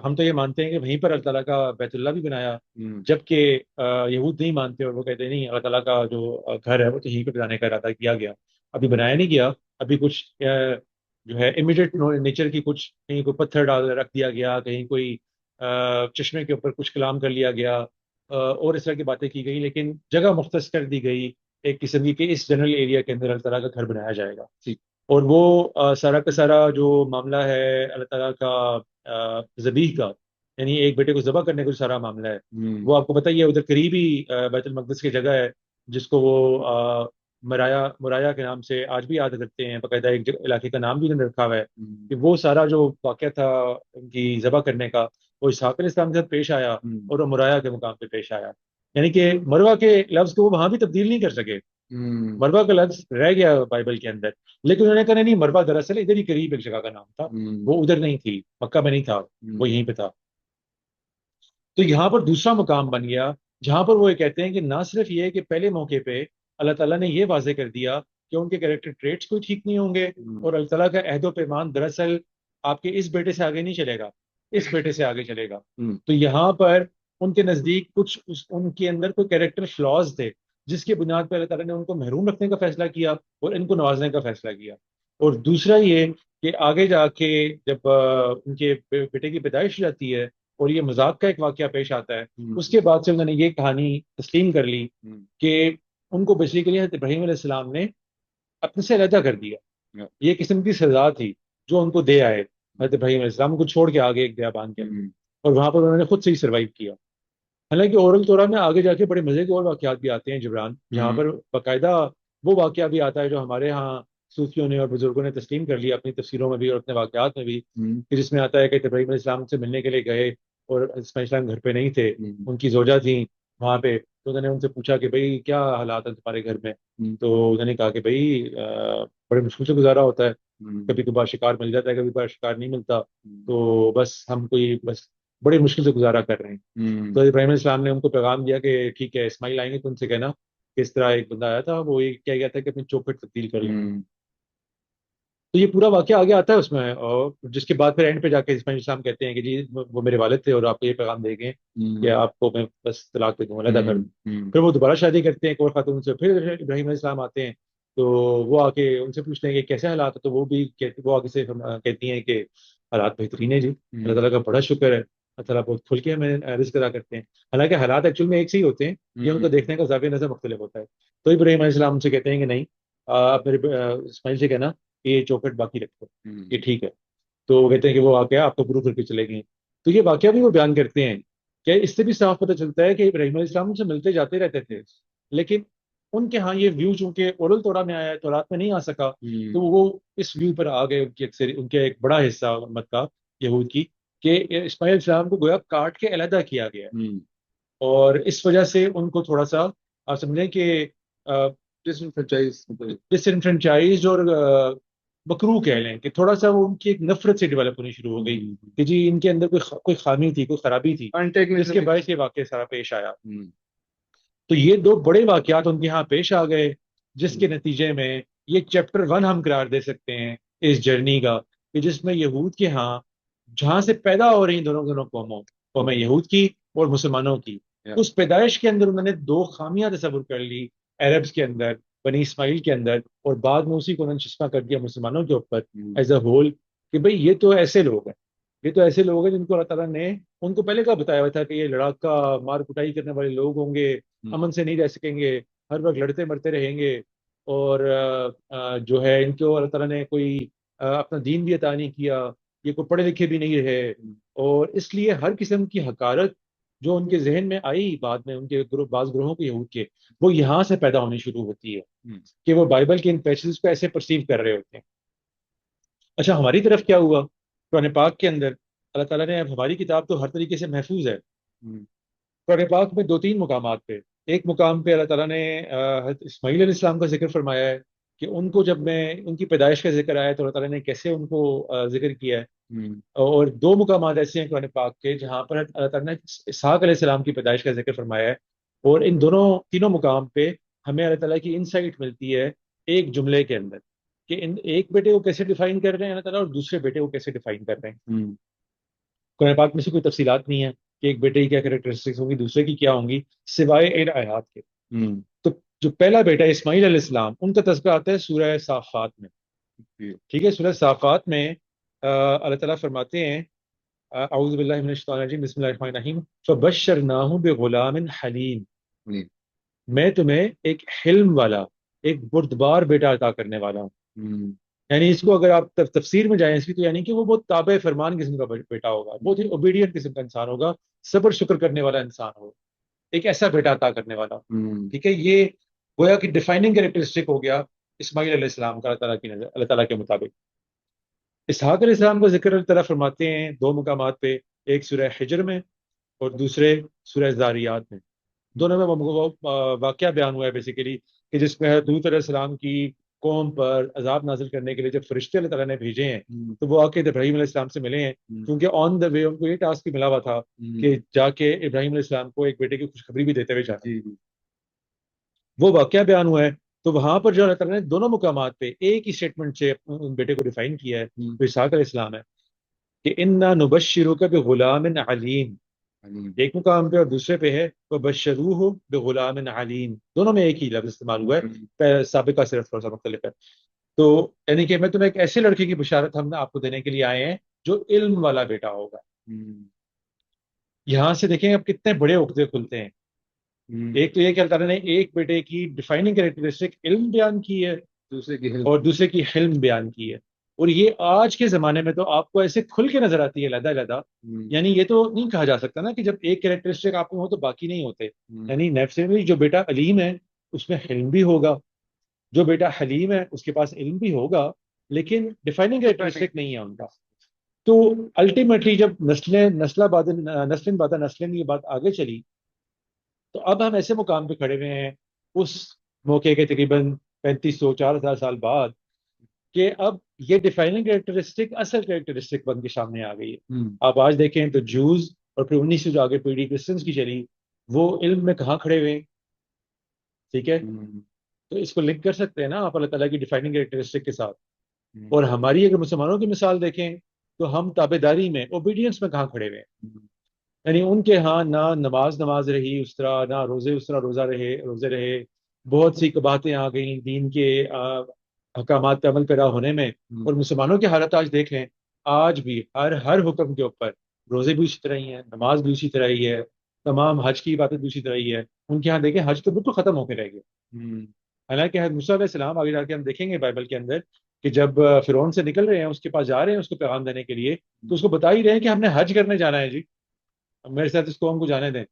ہم تو یہ مانتے ہیں کہ وہیں پر اللہ تعالیٰ کا بیت اللہ بھی بنایا، جبکہ یہود نہیں مانتے اور وہ کہتے ہیں نہیں، اللہ تعالیٰ کا جو گھر ہے وہ تو یہیں پہ بنانے کا ارادہ کیا گیا، ابھی بنایا نہیں گیا. ابھی کچھ جو ہے امیڈیٹ نیچر کی کچھ، کہیں کوئی پتھر ڈال رکھ دیا گیا، کہیں کوئی چشمے کے اوپر کچھ کلام کر لیا گیا، اور اس طرح کی باتیں کی گئی، لیکن جگہ مختص کر دی گئی ایک قسم کی کہ اس جنرل ایریا کے اندر اللہ تعالیٰ کا گھر بنایا جائے گا. اور وہ سارا کا سارا جو معاملہ ہے اللہ تعالیٰ کا ذبیح کا، یعنی ایک بیٹے کو ذبح کرنے کا جو سارا معاملہ ہے، وہ آپ کو بتائیے ادھر قریب ہی بیت المقدس کی جگہ ہے جس کو وہ مرایا کے نام سے آج بھی یاد کرتے ہیں، باقاعدہ ایک علاقے کا نام بھی انہوں نے رکھا ہوا ہے. کہ وہ سارا جو واقعہ تھا ان کی ذبح کرنے کا، وہ اسحاق علیہ السلام کے ساتھ پیش آیا اور وہ مرایا کے مقام پہ پیش آیا. یعنی کہ مروہ کے لفظ کو وہ وہاں بھی تبدیل نہیں کر سکے، مربع کا لفظ رہ گیا بائبل کے اندر، لیکن انہوں نے کہا نہیں، مربع دراصل ادھر ہی قریب ایک جگہ کا نام تھا، وہ ادھر نہیں تھی، مکہ میں نہیں تھا، وہ یہیں پہ تھا. تو یہاں پر دوسرا مقام بن گیا جہاں پر وہ یہ کہتے ہیں کہ نہ صرف یہ کہ پہلے موقع پہ اللہ تعالیٰ نے یہ واضح کر دیا کہ ان کے کریکٹر ٹریٹس کوئی ٹھیک نہیں ہوں گے، اور اللہ تعالیٰ کا عہد و پیمان دراصل آپ کے اس بیٹے سے آگے نہیں چلے گا، اس بیٹے سے آگے چلے گا. تو یہاں پر ان کے نزدیک کچھ ان کے اندر کوئی کریکٹر فلاز تھے جس کی بنیاد پر اللہ تعالیٰ نے ان کو محروم رکھنے کا فیصلہ کیا اور ان کو نوازنے کا فیصلہ کیا. اور دوسرا یہ کہ آگے جا کے جب ان کے بیٹے کی پیدائش ہو جاتی ہے اور یہ مذاق کا ایک واقعہ پیش آتا ہے، اس کے بعد سے انہوں نے یہ کہانی تسلیم کر لی کہ ان کو بچنے کے لیے حضرت ابراہیم علیہ السلام نے اپنے سے علیحدہ کر دیا. یہ قسم کی سزا تھی جو ان کو دے آئے حضرت ابراہیم علیہ السلام کو چھوڑ کے آگے ایک بیابان کے اندر، اور وہاں پر انہوں نے خود سے ہی سروائیو کیا. حالانکہ اورل تورا میں آگے جا کے بڑے مزے کے اور واقعات بھی آتے ہیں جبران، جہاں پر باقاعدہ وہ واقعہ بھی آتا ہے جو ہمارے ہاں صوفیوں نے اور بزرگوں نے تسلیم کر لیا اپنی تفسیروں میں بھی اور اپنے واقعات میں بھی، کہ جس میں آتا ہے کہ ابراہیم علیہ السلام سے ملنے کے لیے گئے اور اسماعیل السلام گھر پہ نہیں تھے، ان کی زوجہ تھیں وہاں پہ. تو انہوں نے ان سے پوچھا کہ بھئی کیا حالات ہیں تمہارے گھر میں؟ تو انہوں نے کہا کہ بھئی بڑے مشکل سے گزارا ہوتا ہے، کبھی کبھار شکار مل جاتا ہے، کبھی کبھار شکار نہیں ملتا، تو بس ہم کوئی بس بڑے مشکل سے گزارا کر رہے ہیں. تو ابراہیم علیہ السلام نے ان کو پیغام دیا کہ ٹھیک ہے اسماعیل آئیں گے تو ان سے کہنا کہ اس طرح ایک بندہ آیا تھا، وہ یہ کیا گیا تھا کہ اپنی چوکھٹ تبدیل کر لیں. تو یہ پورا واقعہ آگے آتا ہے اس میں، اور جس کے بعد پھر اینڈ پہ جا کے اسماعیل السلام کہتے ہیں کہ جی وہ میرے والد تھے اور آپ کو یہ پیغام دے گئے کہ آپ کو میں بس طلاق دے دوں، علیحدہ کر دوں. پھر وہ دوبارہ شادی کرتے ہیں ایک اور خاتون سے، پھر ابراہیم علیہ السلام آتے ہیں تو وہ آ کے ان سے پوچھتے ہیں کہ کیسے حالات ہے، تو وہ بھی وہ آگے سے کہتی ہیں کہ حالات بہترین ہے جی، اللہ تعالیٰ کا بڑا شکر ہے، اللہ تعالیٰ بہت کھل کے ہمیں رزق ادا کرتے ہیں. حالانکہ حالات ایکچوئل میں ایک سے ہی ہوتے ہیں، یہ ان کو دیکھنے کا زاویہ نظر مختلف ہوتا ہے. تو ابراہیم علیہ السلام ان سے کہتے ہیں کہ نہیں، آپ میرے اسماعیل سے کہنا کہ یہ چوکھٹ باقی رکھو، یہ ٹھیک ہے. تو وہ کہتے ہیں کہ وہ واقعہ آپ کو پروف کر کے چلے گئے. تو یہ واقعہ بھی وہ بیان کرتے ہیں کہ اس سے بھی صاف پتہ چلتا ہے کہ ابراہیم علیہ السلام سے ملتے جاتے رہتے تھے، لیکن ان کے ہاں یہ ویو چونکہ اورل تورا میں آیا ہے، تورات میں نہیں آ سکا، تو وہ اس ویو پر آ گئے. ان کے ایک بڑا حصہ امت کا یہود کی کہ اسماعیل السلام کو گویا کاٹ کے علیحدہ کیا گیا، اور اس وجہ سے ان کو تھوڑا سا آپ سمجھیں کہ ڈس انفرینچائزڈ اور مکروہ کہہ لیں کہ تھوڑا سا وہ ان کی ایک نفرت سے ڈیولپ ہونی شروع ہو گئی کہ جی ان کے اندر کوئی خامی تھی، کوئی خرابی تھی، جس کے باعث یہ واقعہ سارا پیش آیا. تو یہ دو بڑے واقعات ان کے ہاں پیش آ گئے، جس کے نتیجے میں یہ چیپٹر 1 ہم قرار دے سکتے ہیں اس جرنی کا، کہ جس میں یہود کے ہاں جہاں سے پیدا ہو رہی دونوں قومیں، یہود کی اور مسلمانوں کی، اس پیدائش کے اندر انہوں نے دو خامیاں تصور کر لی عربس کے اندر، بنی اسماعیل کے اندر، اور بعد میں اسی کو انہوں نے چسپاں کر دیا مسلمانوں کے اوپر ایز اے ہول، کہ بھئی یہ تو ایسے لوگ ہیں، یہ تو ایسے لوگ ہیں جن کو اللہ تعالیٰ نے ان کو پہلے کا بتایا ہوا تھا کہ یہ لڑاکا مار کٹائی کرنے والے لوگ ہوں گے، امن سے نہیں رہ سکیں گے، ہر وقت لڑتے مرتے رہیں گے، اور جو ہے ان کو اللہ تعالیٰ نے کوئی اپنا دین بھی عطا نہیں کیا، یہ کوئی پڑھے لکھے بھی نہیں رہے، اور اس لیے ہر قسم کی حقارت جو ان کے ذہن میں آئی بعد میں ان کے بعض گروہوں کے یہود کے، وہ یہاں سے پیدا ہونی شروع ہوتی ہے کہ وہ بائبل کے ان پیسز کو ایسے پرسیو کر رہے ہوتے ہیں۔ اچھا ہماری طرف کیا ہوا؟ قرآن پاک کے اندر اللہ تعالیٰ نے، اب ہماری کتاب تو ہر طریقے سے محفوظ ہے، قرآن پاک میں دو تین مقامات پہ، ایک مقام پہ اللہ تعالیٰ نے حضرت اسماعیل علیہ السلام کا ذکر فرمایا ہے کہ ان کو جب میں ان کی پیدائش کا ذکر آیا تو اللہ تعالیٰ نے کیسے ان کو ذکر کیا ہے، اور دو مقامات ایسے ہیں قرآن پاک کے جہاں پر اللہ تعالیٰ نے اسحاق علیہ السلام کی پیدائش کا ذکر فرمایا ہے، اور ان دونوں تینوں مقام پہ ہمیں اللہ تعالیٰ کی انسائٹ ملتی ہے ایک جملے کے اندر، کہ ان ایک بیٹے کو کیسے ڈیفائن کر رہے ہیں اللہ تعالیٰ اور دوسرے بیٹے کو کیسے ڈیفائن کر رہے ہیں۔ قرآن پاک میں سے کوئی تفصیلات نہیں ہے کہ ایک بیٹے کی کیا کریکٹرسٹکس ہوں گی، دوسرے کی کیا ہوں گی، سوائے ان آیات کے۔ تو جو پہلا بیٹا اسماعیل علیہ السلام، ان کا تذکرہ آتا ہے سورہ صافات میں، ٹھیک ہے؟ سورہ صافات میں اللہ تعالیٰ فرماتے ہیں اعوذ باللہ من الشیطان الرجیم بسم اللہ الرحمن الرحیم فبشرناہ بغلام حلیم، میں تمہیں ایک حلم والا، ایک بردبار بیٹا عطا کرنے والا ہوں۔ یعنی اس کو اگر آپ تفسیر میں جائیں اس کی، تو یعنی کہ وہ بہت تابع فرمان قسم کا بیٹا ہوگا، بہت ہی اوبیڈینٹ قسم کا انسان ہوگا، صبر شکر کرنے والا انسان ہوگا، ایک ایسا بیٹا عطا کرنے والا، ٹھیک ہے؟ یہ گویا کہ ڈیفائننگ کریکٹرسٹک ہو گیا اسماعیل علیہ السلام کا اللہ تعالیٰ کی نظر، اللہ تعالیٰ کے مطابق۔ اسحاق علیہ السلام کا ذکر اللہ تعالیٰ فرماتے ہیں دو مقامات پہ، ایک سورہ حجر میں اور دوسرے سورہ زاریات میں، دونوں میں وہ واقعہ بیان ہوا ہے بیسیکلی کہ جس میں حضرت علیہ السلام کی قوم پر عذاب نازل کرنے کے لیے جب فرشتے اللہ تعالیٰ نے بھیجے ہیں تو وہ آ کے ابراہیم علیہ السلام سے ملے ہیں، کیونکہ آن دا وے ان کو یہ ٹاسک بھی ملا ہوا تھا کہ جا کے ابراہیم علیہ السلام کو ایک بیٹے کی خوشخبری بھی دیتے ہوئے جانا، وہ واقعہ بیان ہوا ہے۔ تو وہاں پر جو اللہ تعالیٰ نے دونوں مقامات پہ ایک ہی اسٹیٹمنٹ سے ان بیٹے کو ڈیفائن کیا ہے، جو اسحاق علیہ السلام ہے، کہ انا نبشرک بغلام علیم، ایک مقام پہ، اور دوسرے پہ ہے وبشروہ بغلام علیم، دونوں میں ایک ہی لفظ استعمال ہوا ہے، سابقہ صرف تھوڑا سا مختلف ہے۔ تو یعنی کہ میں تمہیں ایک ایسے لڑکے کی بشارت ہم نے آپ کو دینے کے لیے آئے ہیں جو علم والا بیٹا ہوگا۔ یہاں سے دیکھیں اب کتنے بڑے عقدے کھلتے ہیں۔ ایک تو یہ کہ اللہ تعالیٰ نے ایک بیٹے کی ڈیفائننگ کریکٹرسٹک علم بیان کی ہے، اور دوسرے کی حلم بیان کی ہے، اور یہ آج کے زمانے میں تو آپ کو ایسے کھل کے نظر آتی ہے علیحدہ علیحدہ، یعنی یہ تو نہیں کہا جا سکتا نا کہ جب ایک کریکٹرسٹک آپ کو ہو تو باقی نہیں ہوتے، یعنی نیچرلی جو بیٹا علیم ہے اس میں حلم بھی ہوگا، جو بیٹا حلیم ہے اس کے پاس علم بھی ہوگا، لیکن ڈیفائننگ کریکٹرسٹک نہیں ہے ان کا۔ تو الٹیمیٹلی جب نسل بعد نسل یہ بات آگے چلی، تو اب ہم ایسے مقام پہ کھڑے ہوئے ہیں اس موقع کے تقریباً 3500-4000 سال بعد، کہ اب یہ ڈیفائننگ کریکٹرسٹک اصل کریکٹرسٹک بن کے سامنے آ گئی ہے۔ آپ آج دیکھیں تو جوز اور پھر 1900 جو آگے پیڑھی کرسچنس کی چلی، وہ علم میں کہاں کھڑے ہوئے، ٹھیک ہے؟ تو اس کو لنک کر سکتے ہیں نا آپ اللہ تعالیٰ کی ڈیفائننگ کریکٹرسٹک کے ساتھ۔ اور ہماری اگر مسلمانوں کی مثال دیکھیں تو ہم تابے داری میں، اوبیڈینس میں کہاں کھڑے ہوئے ہیں؟ یعنی ان کے ہاں نہ نماز رہی اس طرح، نہ روزے اس طرح روزے رہے، بہت سی قباحتیں آ گئیں دین کے احکامات پہ عمل پیرا ہونے میں، اور مسلمانوں کی حالت آج دیکھ لیں، آج بھی ہر حکم کے اوپر روزے بھی اسی طرح ہی ہیں، نماز بھی اسی طرح ہی ہے، تمام حج کی عبادت بھی اسی طرح ہی ہے۔ ان کے ہاں دیکھیں حج تو بالکل ختم ہو کے رہ گئے، حالانکہ حضرت موسیٰ علیہ السلام آگے جا کے ہم دیکھیں گے بائبل کے اندر کہ جب فرعون سے نکل رہے ہیں، اس کے پاس جا رہے ہیں اس کو پیغام دینے کے لیے، تو اس کو بتا ہی رہے ہیں کہ ہم نے حج کرنے جانا ہے جی، میرے ساتھ اس قوم کو جانے دیں۔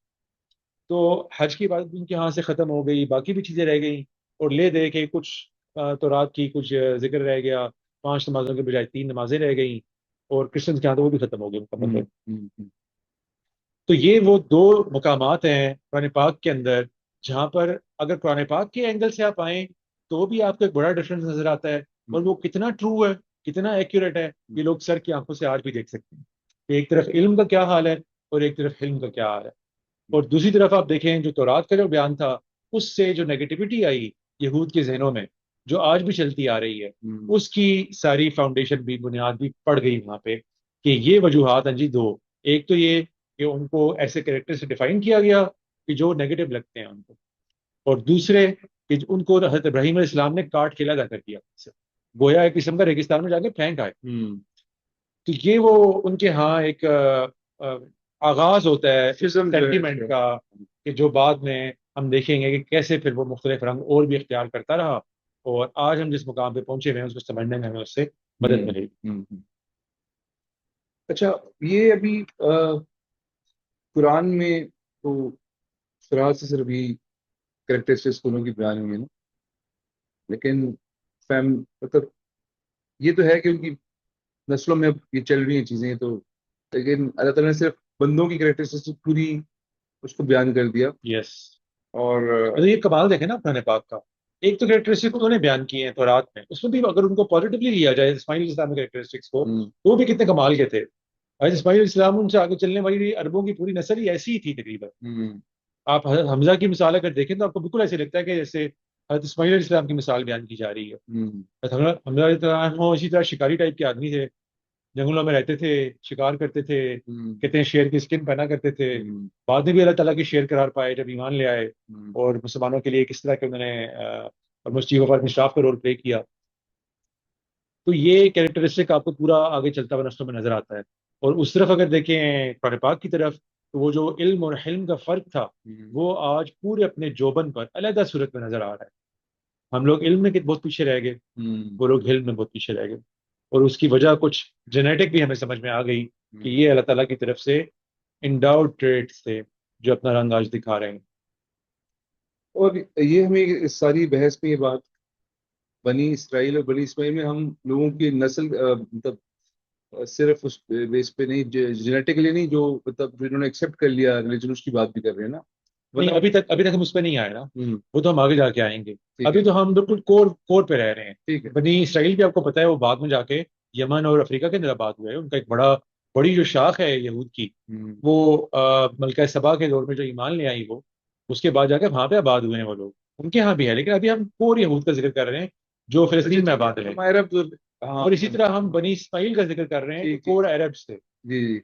تو حج کی بات ان کے ہاں سے ختم ہو گئی، باقی بھی چیزیں رہ گئیں، اور لے دے کے کچھ تو رات کی کچھ ذکر رہ گیا، 5 نمازوں کے بجائے 3 نمازیں رہ گئیں، اور کرسچنس کے ہاں تو وہ بھی ختم ہو گئے مکمل۔ تو یہ وہ دو مقامات ہیں قرآن پاک کے اندر جہاں پر اگر قرآن پاک کے اینگل سے آپ آئیں تو بھی آپ کو ایک بڑا ڈفرنس نظر آتا ہے، اور وہ کتنا ٹرو ہے، کتنا ایکوریٹ ہے، یہ لوگ سر کی آنکھوں سے آج بھی دیکھ سکتے ہیں کہ ایک طرف علم کا کیا حال ہے اور ایک طرف حلم کا کیا حال ہے۔ اور دوسری طرف آپ دیکھیں جو تورات کا جو بیان تھا، اس سے جو نیگیٹیوٹی آئی یہود کے ذہنوں میں، جو آج بھی چلتی آ رہی ہے، اس کی ساری فاؤنڈیشن بھی، بنیاد بھی پڑ گئی وہاں پہ، کہ یہ وجوہات ہیں جی دو، ایک تو یہ کہ ان کو ایسے کریکٹر سے ڈیفائن کیا گیا کہ جو نیگیٹو لگتے ہیں ان کو، اور دوسرے کہ ان کو حضرت ابراہیم علیہ السلام نے کاٹ کے علیحدہ کر دیا، گویا ایک قسم کا ریگستان میں جا کے پھینک آئے. تو یہ وہ ان کے ہاں ایک آغاز ہوتا ہے سینٹیمنٹ کا، کہ جو بعد میں ہم دیکھیں گے کہ کیسے پھر وہ مختلف رنگ اور بھی اختیار کرتا رہا، اور آج ہم جس مقام پہ پہنچے ہوئے ہیں اس کو سمجھنے میں ہمیں اس سے مدد ملے گی. اچھا، یہ ابھی قرآن میں تو سراحت سے صرف یہ کریکٹرسٹکس دونوں کی بیان ہوئی ہے نا، لیکن مطلب یہ تو ہے کہ ان کی نسلوں میں اب یہ چل رہی ہیں چیزیں تو، لیکن اللہ تعالیٰ نے صرف بندوں کی کریکٹرسٹکس پوری اس کو بیان کر دیا. یس. اور یہ کمال دیکھیں نا قرآن پاک کا، ایک تو کریکٹرسٹک انہوں نے بیان کیے ہیں تورات میں، اس میں بھی اگر ان کو پازیٹیولی لیا جائے اسماعیل علیہ السلام کے کریکٹرسٹکس کو، تو وہ بھی کتنے کمال کے تھے. حضرت اسماعیل علیہ السلام ان سے آگے چلنے والی عربوں کی پوری نسل ہی ایسی ہی تھی تقریباً. آپ حضرت حمزہ کی مثال اگر دیکھیں تو آپ کو بالکل ایسے لگتا ہے کہ جیسے حضرت اسماعیل علیہ السلام کی مثال بیان کی جا رہی ہے. حضرت حمزہ علیہ السلام اسی طرح شکاری ٹائپ کے آدمی تھے، جنگلوں میں رہتے تھے، شکار کرتے تھے، کہتے ہیں شیر کی سکن پہنا کرتے تھے. بعد میں بھی اللہ تعالیٰ کی شیر قرار پائے جب ایمان لے آئے، اور مسلمانوں کے لیے کس طرح کہ انہوں نے مسجد وفات مشراف کا رول پلے کیا. تو یہ کیریکٹرسٹک آپ کو پورا آگے چلتا ہوا نسلوں میں نظر آتا ہے. اور اس طرف اگر دیکھیں قرآن پاک کی طرف، تو وہ جو علم اور حلم کا فرق تھا وہ آج پورے اپنے جوبن پر علیحدہ صورت میں نظر آ رہا ہے. ہم لوگ علم میں بہت پیچھے رہ گئے، وہ لوگ علم میں بہت پیچھے رہ گئے، اور اس کی وجہ کچھ جینیٹک بھی ہمیں سمجھ میں آ گئی کہ یہ اللہ تعالیٰ کی طرف سے انڈاؤڈ ٹریٹس تھے جو اپنا رنگ آج دکھا رہے ہیں. اور یہ ہمیں اس ساری بحث میں یہ بات بنی اسرائیل اور بنی اسماعیل میں ہم لوگوں کی نسل مطلب صرف اس بیس پہ نہیں، جینیٹکلی نہیں، جو مطلب جنہوں نے ایکسیپٹ کر لیا ریلیجن، اس کی بات بھی کر رہے ہیں نا. نہیں، ابھی تک ہم اس پہ نہیں آئے نا، وہ تو ہم آگے جا کے آئیں گے. ابھی تو ہم بالکل کور پہ رہ رہے ہیں. بنی اسرائیل بھی آپ کو پتا ہے وہ بعد میں جا کے یمن اور افریقہ کے اندر آباد ہوئے. ان کا ایک بڑی جو شاخ ہے یہود کی، وہ ملکہ سبا کے دور میں جو ایمان لے آئی، وہ اس کے بعد جا کے وہاں پہ آباد ہوئے ہیں وہ لوگ، ان کے یہاں بھی ہے. لیکن ابھی ہم کور یہود کا ذکر کر رہے ہیں جو فلسطین میں آباد ہے. اور اسی طرح ہم بنی اسماعیل کا ذکر کر رہے ہیں جو کور عربس تھے.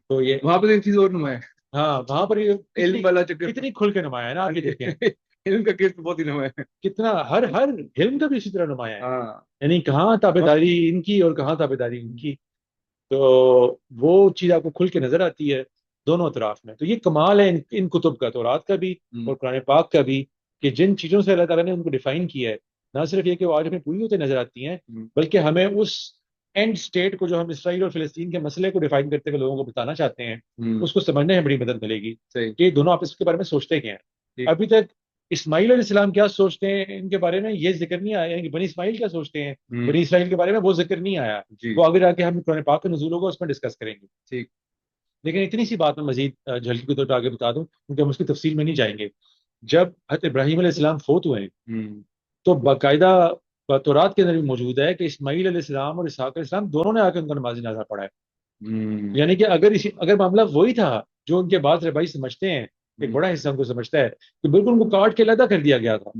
تو یہ وہاں پہ ایک چیز اور نمایاں ہے، ہاں وہاں پر علم والا چکر کتنی کھل کے نمایاں ہے نا. آگے دیکھیں علم کا کیس بہت ہی نمایاں ہے، کتنا ہر علم کا بھی اسی طرح نمایاں ہے. یعنی کہاں تابے داری ان کی اور کہاں تابے داری ان کی. تو وہ چیز آپ کو کھل کے نظر آتی ہے دونوں اطراف میں. تو یہ کمال ہے ان کتب کا، تورات کا بھی اور قرآن پاک کا بھی، کہ جن چیزوں سے اللہ تعالیٰ نے ان کو ڈیفائن کیا ہے، نہ صرف یہ کہ وہ آج ہمیں پوری ہوتے نظر آتی ہیں، بلکہ ہمیں اس اینڈ اسٹیٹ کو جو ہم اسرائیل اور فلسطین کے مسئلے کو ڈیفائن کرتے ہوئے لوگوں کو بتانا چاہتے ہیں، اس کو سمجھنے میں بڑی مدد ملے گی کہ دونوں آپس کے بارے میں سوچتے کیا ہیں. ابھی تک اسماعیل علیہ السلام کیا سوچتے ہیں ان کے بارے میں یہ ذکر نہیں آیا، یعنی بنی اسماعیل کیا سوچتے ہیں بنی اسرائیل کے بارے میں وہ ذکر نہیں آیا. وہ آگے جا کے ہم قرآن پاک کے نزول ہوگا اس میں ڈسکس کریں گے. لیکن اتنی سی بات میں مزید جھلکی کے طور پہ آگے بتا دوں کیونکہ ہم اس کی تفصیل میں نہیں جائیں گے. جب حضرت ابراہیم علیہ السلام فوت ہوئے تو باقاعدہ تورات کے اندر بھی موجود ہے کہ اسماعیل علیہ السلام اور اسحاق علیہ السلام دونوں نے آ کے ان کا نماز جنازہ پڑھا ہے. یعنی کہ اگر معاملہ وہی تھا جو ان کے بعد ربائی سمجھتے ہیں، ایک بڑا حصہ ان کو سمجھتا ہے کہ بالکل ان کو کاٹ کے علیحدہ کر دیا گیا تھا،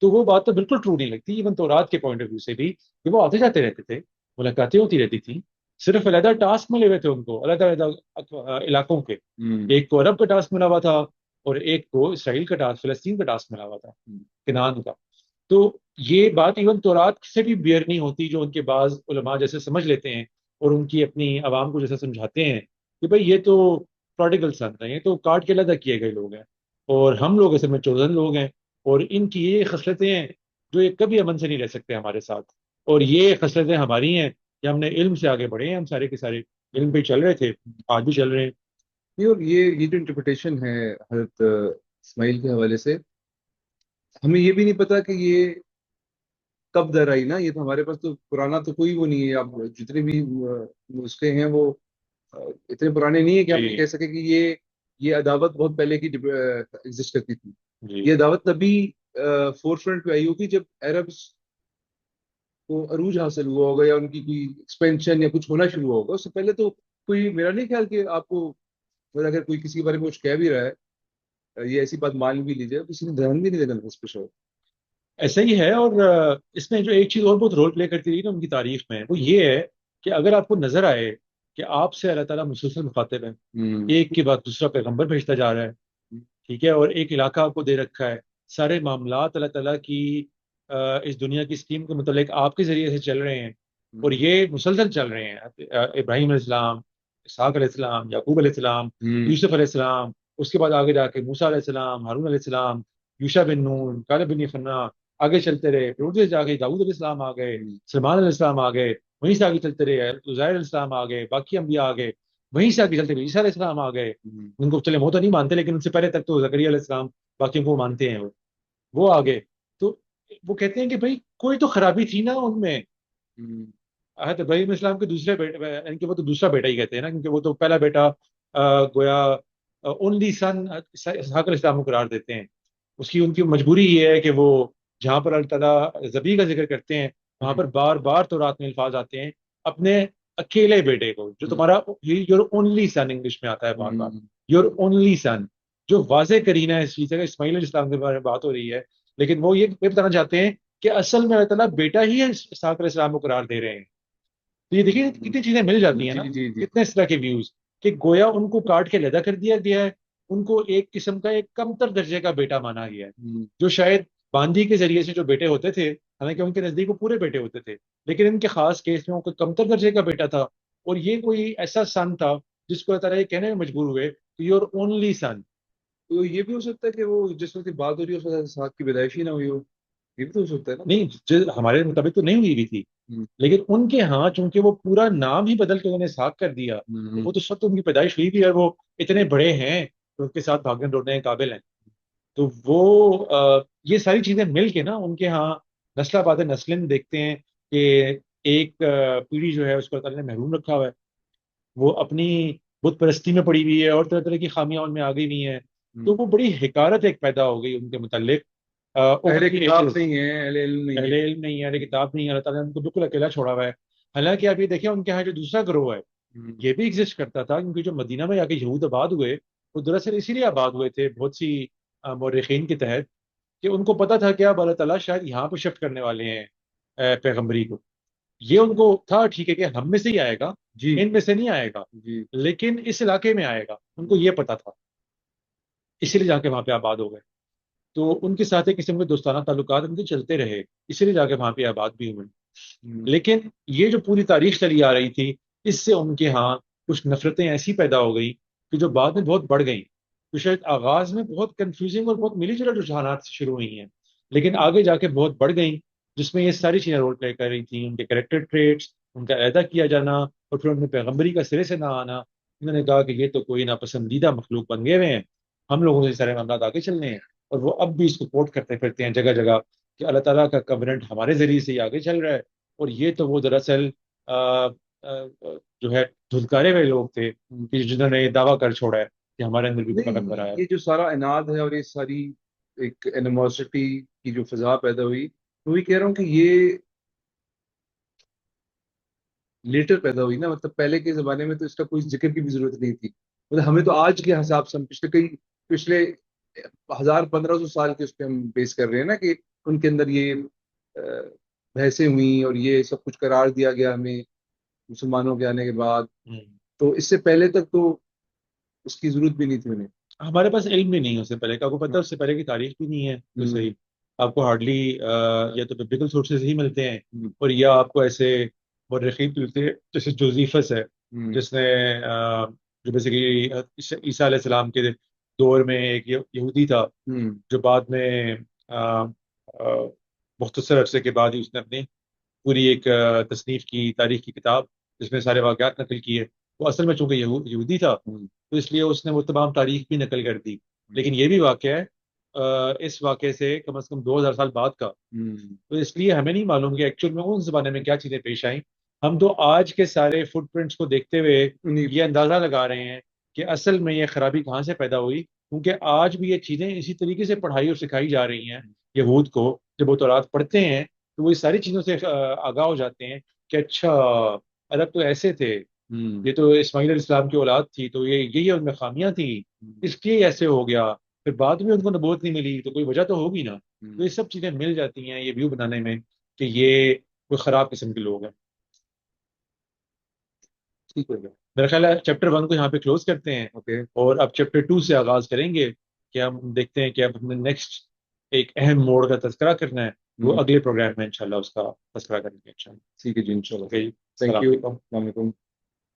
تو وہ بات تو بالکل ٹرو نہیں لگتی ایون تورات کے پوائنٹ آف ویو سے بھی، کہ وہ آتے جاتے رہتے تھے، ملاقاتیں ہوتی رہتی تھیں، صرف علیحدہ ٹاسک ملے ہوئے تھے ان کو علیحدہ علیحدہ علاقوں کے. ایک کو عرب کا ٹاسک ملا ہوا تھا اور ایک کو اسرائیل کا ٹاسک، فلسطین کا ٹاسک ملا ہوا تھا، کنعان کا. تو یہ بات ایون تورات سے بھی بیئر نہیں ہوتی جو ان کے بعض علماء جیسے سمجھ لیتے ہیں اور ان کی اپنی عوام کو جیسے سمجھاتے ہیں کہ بھئی یہ تو پروڈیگل سن ہیں، یہ تو کاٹ کے علیحدہ کیے گئے لوگ ہیں، اور ہم لوگ اصل میں چوزن لوگ ہیں، اور ان کی یہ خصلتیں ہیں جو یہ کبھی امن سے نہیں رہ سکتے ہمارے ساتھ. اور یہ خصلتیں ہماری ہیں کہ ہم نے علم سے آگے بڑھے ہیں، ہم سارے کے سارے علم پہ چل رہے تھے، آج بھی چل رہے ہیں. اور یہ جو انٹرپریٹیشن ہے حضرت اسماعیل کے حوالے سے، ہمیں یہ بھی نہیں پتا کہ یہ کب در آئی نا. یہ تو ہمارے پاس تو پرانا تو کوئی وہ نہیں ہے. اب جتنے بھی نسخے ہیں وہ اتنے پرانے نہیں ہیں کہ ہم یہ کہہ سکیں کہ یہ عداوت بہت پہلے کی ایگزسٹ کرتی تھی. یہ عداوت تبھی فور فرنٹ پہ آئی ہوگی جب عربس کو عروج حاصل ہوا ہوگا یا ان کی کوئی ایکسپینشن یا کچھ ہونا شروع ہوگا. اس سے پہلے تو کوئی، میرا نہیں خیال کہ آپ کو اگر کوئی کسی کے بارے میں کچھ کہہ بھی رہا ہے، یہ ایسی بات مان بھی لیجیے، کسی نے دھیان بھی نہیں دینا اس پہ شو. ایسا ہی ہے. اور اس میں جو ایک چیز اور بہت رول پلے کرتی رہی نا ان کی تاریخ میں، وہ یہ ہے کہ اگر آپ کو نظر آئے کہ آپ سے اللہ تعالیٰ مسلسل مخاطب ہے، ایک کے بعد دوسرا پیغمبر بھیجتا جا رہا ہے، ٹھیک ہے، اور ایک علاقہ آپ کو دے رکھا ہے، سارے معاملات اللہ تعالیٰ کی اس دنیا کی اسکیم کے متعلق آپ کے ذریعے سے چل رہے ہیں، اور ہوں یہ مسلسل چل رہے ہیں. ابراہیم علیہ السلام، اسحاق علیہ السلام، یعقوب علیہ السلام، ہوں یوسف علیہ السلام، اس کے بعد آگے جا کے موسیٰ علیہ السلام، ہارون علیہ السلام، یوشع بن نون، کالب بن یفنہ، آگے چلتے رہے. پھر ادھر جا کے داؤد علیہ السلام آ گئے، ہوں سلمان علیہ السلام آ گئے، وہیں سے آگے چلتے رہے عزیر علیہ السلام آ گئے، باقی انبیاء آ گئے، وہیں سے آگے چلتے رہے عیسیٰ علیہ السلام آ گئے. ہوں ان کو چلے وہ تو نہیں مانتے، لیکن ان سے پہلے تک تو زکریا علیہ السلام، باقی کو مانتے ہیں وہ آگے. تو وہ کہتے ہیں کہ بھائی کوئی تو خرابی تھی نا ان میں. ہوں حضرت ابراہیم علیہ السلام کے دوسرے بیٹے، یعنی کہ وہ تو دوسرا بیٹا ہی کہتے ہیں نا، کیونکہ وہ تو پہلا بیٹا گویا اونلی سن اسحاق علیہ السلام کو قرار دیتے ہیں. ان کی مجبوری یہ ہے کہ وہ جہاں پر اللہ تعالیٰ ذبیح کا ذکر کرتے ہیں، وہاں پر بار بار تو رات میں الفاظ آتے ہیں اپنے اکیلے بیٹے کو، جو تمہارا یور اونلی سن، انگلش میں آتا ہے بار بار، ہوں یور اونلی سن، جو واضح کرینہ ہے اس چیز کا. اسماعیل علیہ السلام کے بارے میں بات ہو رہی ہے، لیکن وہ یہ بتانا چاہتے ہیں کہ اصل میں اللہ تعالیٰ بیٹا ہی ہے اسحاق علیہ السلام کو قرار دے رہے ہیں. تو یہ دیکھیے کتنی چیزیں مل جاتی ہیں جی نا، جی جی کتنے اس طرح کے ویوز، کہ گویا ان کو کاٹ کے علیحدہ کر دیا گیا ہے، ان کو ایک قسم کا ایک کمتر درجے کا بیٹا مانا گیا ہے، ہوں جو شاید باندی کے ذریعے سے جو بیٹے ہوتے تھے، حالانکہ ان کے نزدیک وہ پورے بیٹے ہوتے تھے، لیکن ان کے خاص کیس میں وہ کوئی کمتر درجے کا بیٹا تھا، اور یہ کوئی ایسا سن تھا جس کو اللہ تعالیٰ یہ کہنے میں مجبور ہوئے کہ یور اونلی سن. تو یہ بھی ہو سکتا ہے کہ وہ جس وقت بات ہو رہی ہے اس وقت اسحاق کی پیدائش ہی نہ ہوئی ہو، یہ بھی تو ہو سکتا ہے نا. نہیں، ہمارے مطابق تو نہیں ہوئی بھی تھی، ہوں لیکن ان کے ہاں چونکہ وہ پورا نام ہی بدل کے انہوں نے اسحاق کر دیا، تو ہوں وہ تو اس وقت ان کی پیدائش ہوئی بھی ہے، وہ اتنے بڑے ہیں تو ان کے ساتھ بھاگنے دوڑنے کے قابل ہیں. تو وہ یہ ساری چیزیں مل کے نا ان کے ہاں نسل آباد نسلیں دیکھتے ہیں کہ ایک پیڑھی جو ہے اس کو اللہ تعالیٰ نے محروم رکھا ہوا ہے، وہ اپنی بت پرستی میں پڑی ہوئی ہے، اور طرح طرح کی خامیاں ان میں آ گئی ہوئی ہیں. تو ہوں وہ بڑی حکارت ایک پیدا ہو گئی ان کے متعلق. اہل اوپن کتاب نہیں ہے، اہل علم نہیں اہل ہے. علم نہیں ہے، اہل کتاب نہیں ہے، اللہ تعالیٰ نے ان کو بالکل اکیلا چھوڑا ہوا ہے. حالانکہ آپ یہ دیکھیں ان کے یہاں جو دوسرا گروہ ہے ہوں یہ بھی ایگزسٹ کرتا تھا، کیونکہ جو مدینہ میں آ کے یہود آباد ہوئے وہ دراصل اسی لیے آباد ہوئے تھے بہت سی مورخین کے تحت، کہ ان کو پتا تھا کہ اب اللہ تعالیٰ شاید یہاں پہ شفٹ کرنے والے ہیں پیغمبری کو. یہ ان کو تھا ٹھیک ہے کہ ہم میں سے ہی آئے گا، جی ان میں سے نہیں آئے گا، جی لیکن اس علاقے میں آئے گا، ان کو یہ پتا تھا، اسی لیے جا کے وہاں پہ آباد ہو گئے. تو ان کے ساتھ ایک قسم کے دوستانہ تعلقات ان کے چلتے رہے، اسی لیے جا کے وہاں پہ آباد بھی ہوئے. ہوں لیکن یہ جو پوری تاریخ چلی آ رہی تھی، اس سے ان کے ہاں کچھ نفرتیں ایسی پیدا ہو گئی کہ جو بعد میں بہت بڑھ گئیں. تو شاید آغاز میں بہت کنفیوزنگ اور بہت ملی جلی رجحانات سے شروع ہوئی ہیں، لیکن آگے جا کے بہت بڑھ گئیں، جس میں یہ ساری چیزیں رول پلے کر رہی تھیں، ان کے کریکٹر ٹریٹس، ان کا علیحدہ کیا جانا، اور پھر ان میں پیغمبری کا سرے سے نہ آنا. انہوں نے کہا کہ یہ تو کوئی ناپسندیدہ مخلوق بن گئے ہوئے ہیں، ہم لوگوں سے سارے معاملات آگے چلنے ہیں. اور وہ اب بھی اس کو کوٹ کرتے پھرتے ہیں جگہ جگہ کہ اللہ تعالیٰ کا کورنٹ ہمارے ذریعے سے ہی آگے چل رہا ہے. اور یہ تو وہ دراصل آ، آ، جو ہے دھلکارے ہوئے لوگ تھے ہوں. کہ جنہوں نے یہ دعویٰ کر چھوڑا ہے کہ ہمارے اندر بھی فقط نہیں، بھرا ہے. یہ جو سارا اناد ہے اور یہ ساری ایک اینیموسٹی کی جو فضا پیدا ہوئی، تو وہی کہہ رہا ہوں کہ یہ لیٹر پیدا ہوئی نا. مطلب پہلے کے زمانے میں تو اس کا کوئی ذکر کی بھی ضرورت نہیں تھی. مطلب ہمیں تو آج کے حساب سے ہم پچھلے 1500 سال کے اس پہ ہم بیس کر رہے ہیں نا، کہ ان کے اندر یہ بحثیں ہوئیں اور یہ سب کچھ قرار دیا گیا ہمیں مسلمانوں کے آنے کے بعد. ہوں. تو اس سے پہلے تک تو اس کی ضرورت بھی نہیں تھی انہیں. ہمارے پاس علم بھی نہیں ہے اس سے پہلے کا، آپ کو پتہ ہاں ہے اس سے پہلے کی تاریخ بھی نہیں ہے تو ہوں صحیح. آپ کو ہارڈلی یا تو ببلیکل سورسز ہی ملتے ہیں، ہوں اور یا آپ کو ایسے مورخین ملتے ہیں جیسے جوزیفس ہے، ہوں جس نے جو بیسیکلی عیسیٰ علیہ السلام کے دور میں ایک یہودی تھا، ہوں جو بعد میں آ، آ، مختصر عرصے کے بعد ہی اس نے اپنی پوری ایک تصنیف کی تاریخ کی کتاب جس میں سارے واقعات نقل کیے. وہ اصل میں چونکہ یہودی تھا ہوں تو اس لیے اس نے وہ تمام تاریخ بھی نقل کر دی. لیکن یہ بھی واقعہ ہے اس واقعے سے کم از کم 2000 سال بعد کا. ہوں تو اس لیے ہمیں نہیں معلوم کہ ایکچوئل میں اس زمانے میں کیا چیزیں پیش آئیں. ہم تو آج کے سارے فٹ پرنٹس کو دیکھتے ہوئے انہیں یہ اندازہ لگا رہے ہیں کہ اصل میں یہ خرابی کہاں سے پیدا ہوئی، کیونکہ آج بھی یہ چیزیں اسی طریقے سے پڑھائی اور سکھائی جا رہی ہیں. یہود کو جب وہ تورات پڑھتے ہیں تو وہ اس ساری چیزوں سے آگاہ ہو جاتے ہیں کہ اچھا عرب تو ایسے تھے، ہوں یہ تو اسماعیل علیہ السلام کی اولاد تھی، تو یہی ان میں خامیاں تھیں، اس لیے ایسے ہو گیا. پھر بعد میں ان کو نبوت نہیں ملی تو کوئی وجہ تو ہوگی نا. تو یہ سب چیزیں مل جاتی ہیں یہ ویو بنانے میں کہ یہ کوئی خراب قسم کے لوگ ہیں. ٹھیک ہو گیا. میرا خیال ہے چیپٹر 1 کو یہاں پہ کلوز کرتے ہیں، اوکے. اور اب چیپٹر 2 سے آغاز کریں گے کہ ہم دیکھتے ہیں کہ اب ہم نے نیکسٹ ایک اہم موڑ کا تذکرہ کرنا ہے، وہ اگلے پروگرام میں انشاءاللہ اس کا تذکرہ کریں گے انشاءاللہ. ٹھیک ہے جی، انشاءاللہ. اوکے، تھینک السلام یو، علیکم. السلام علیکم.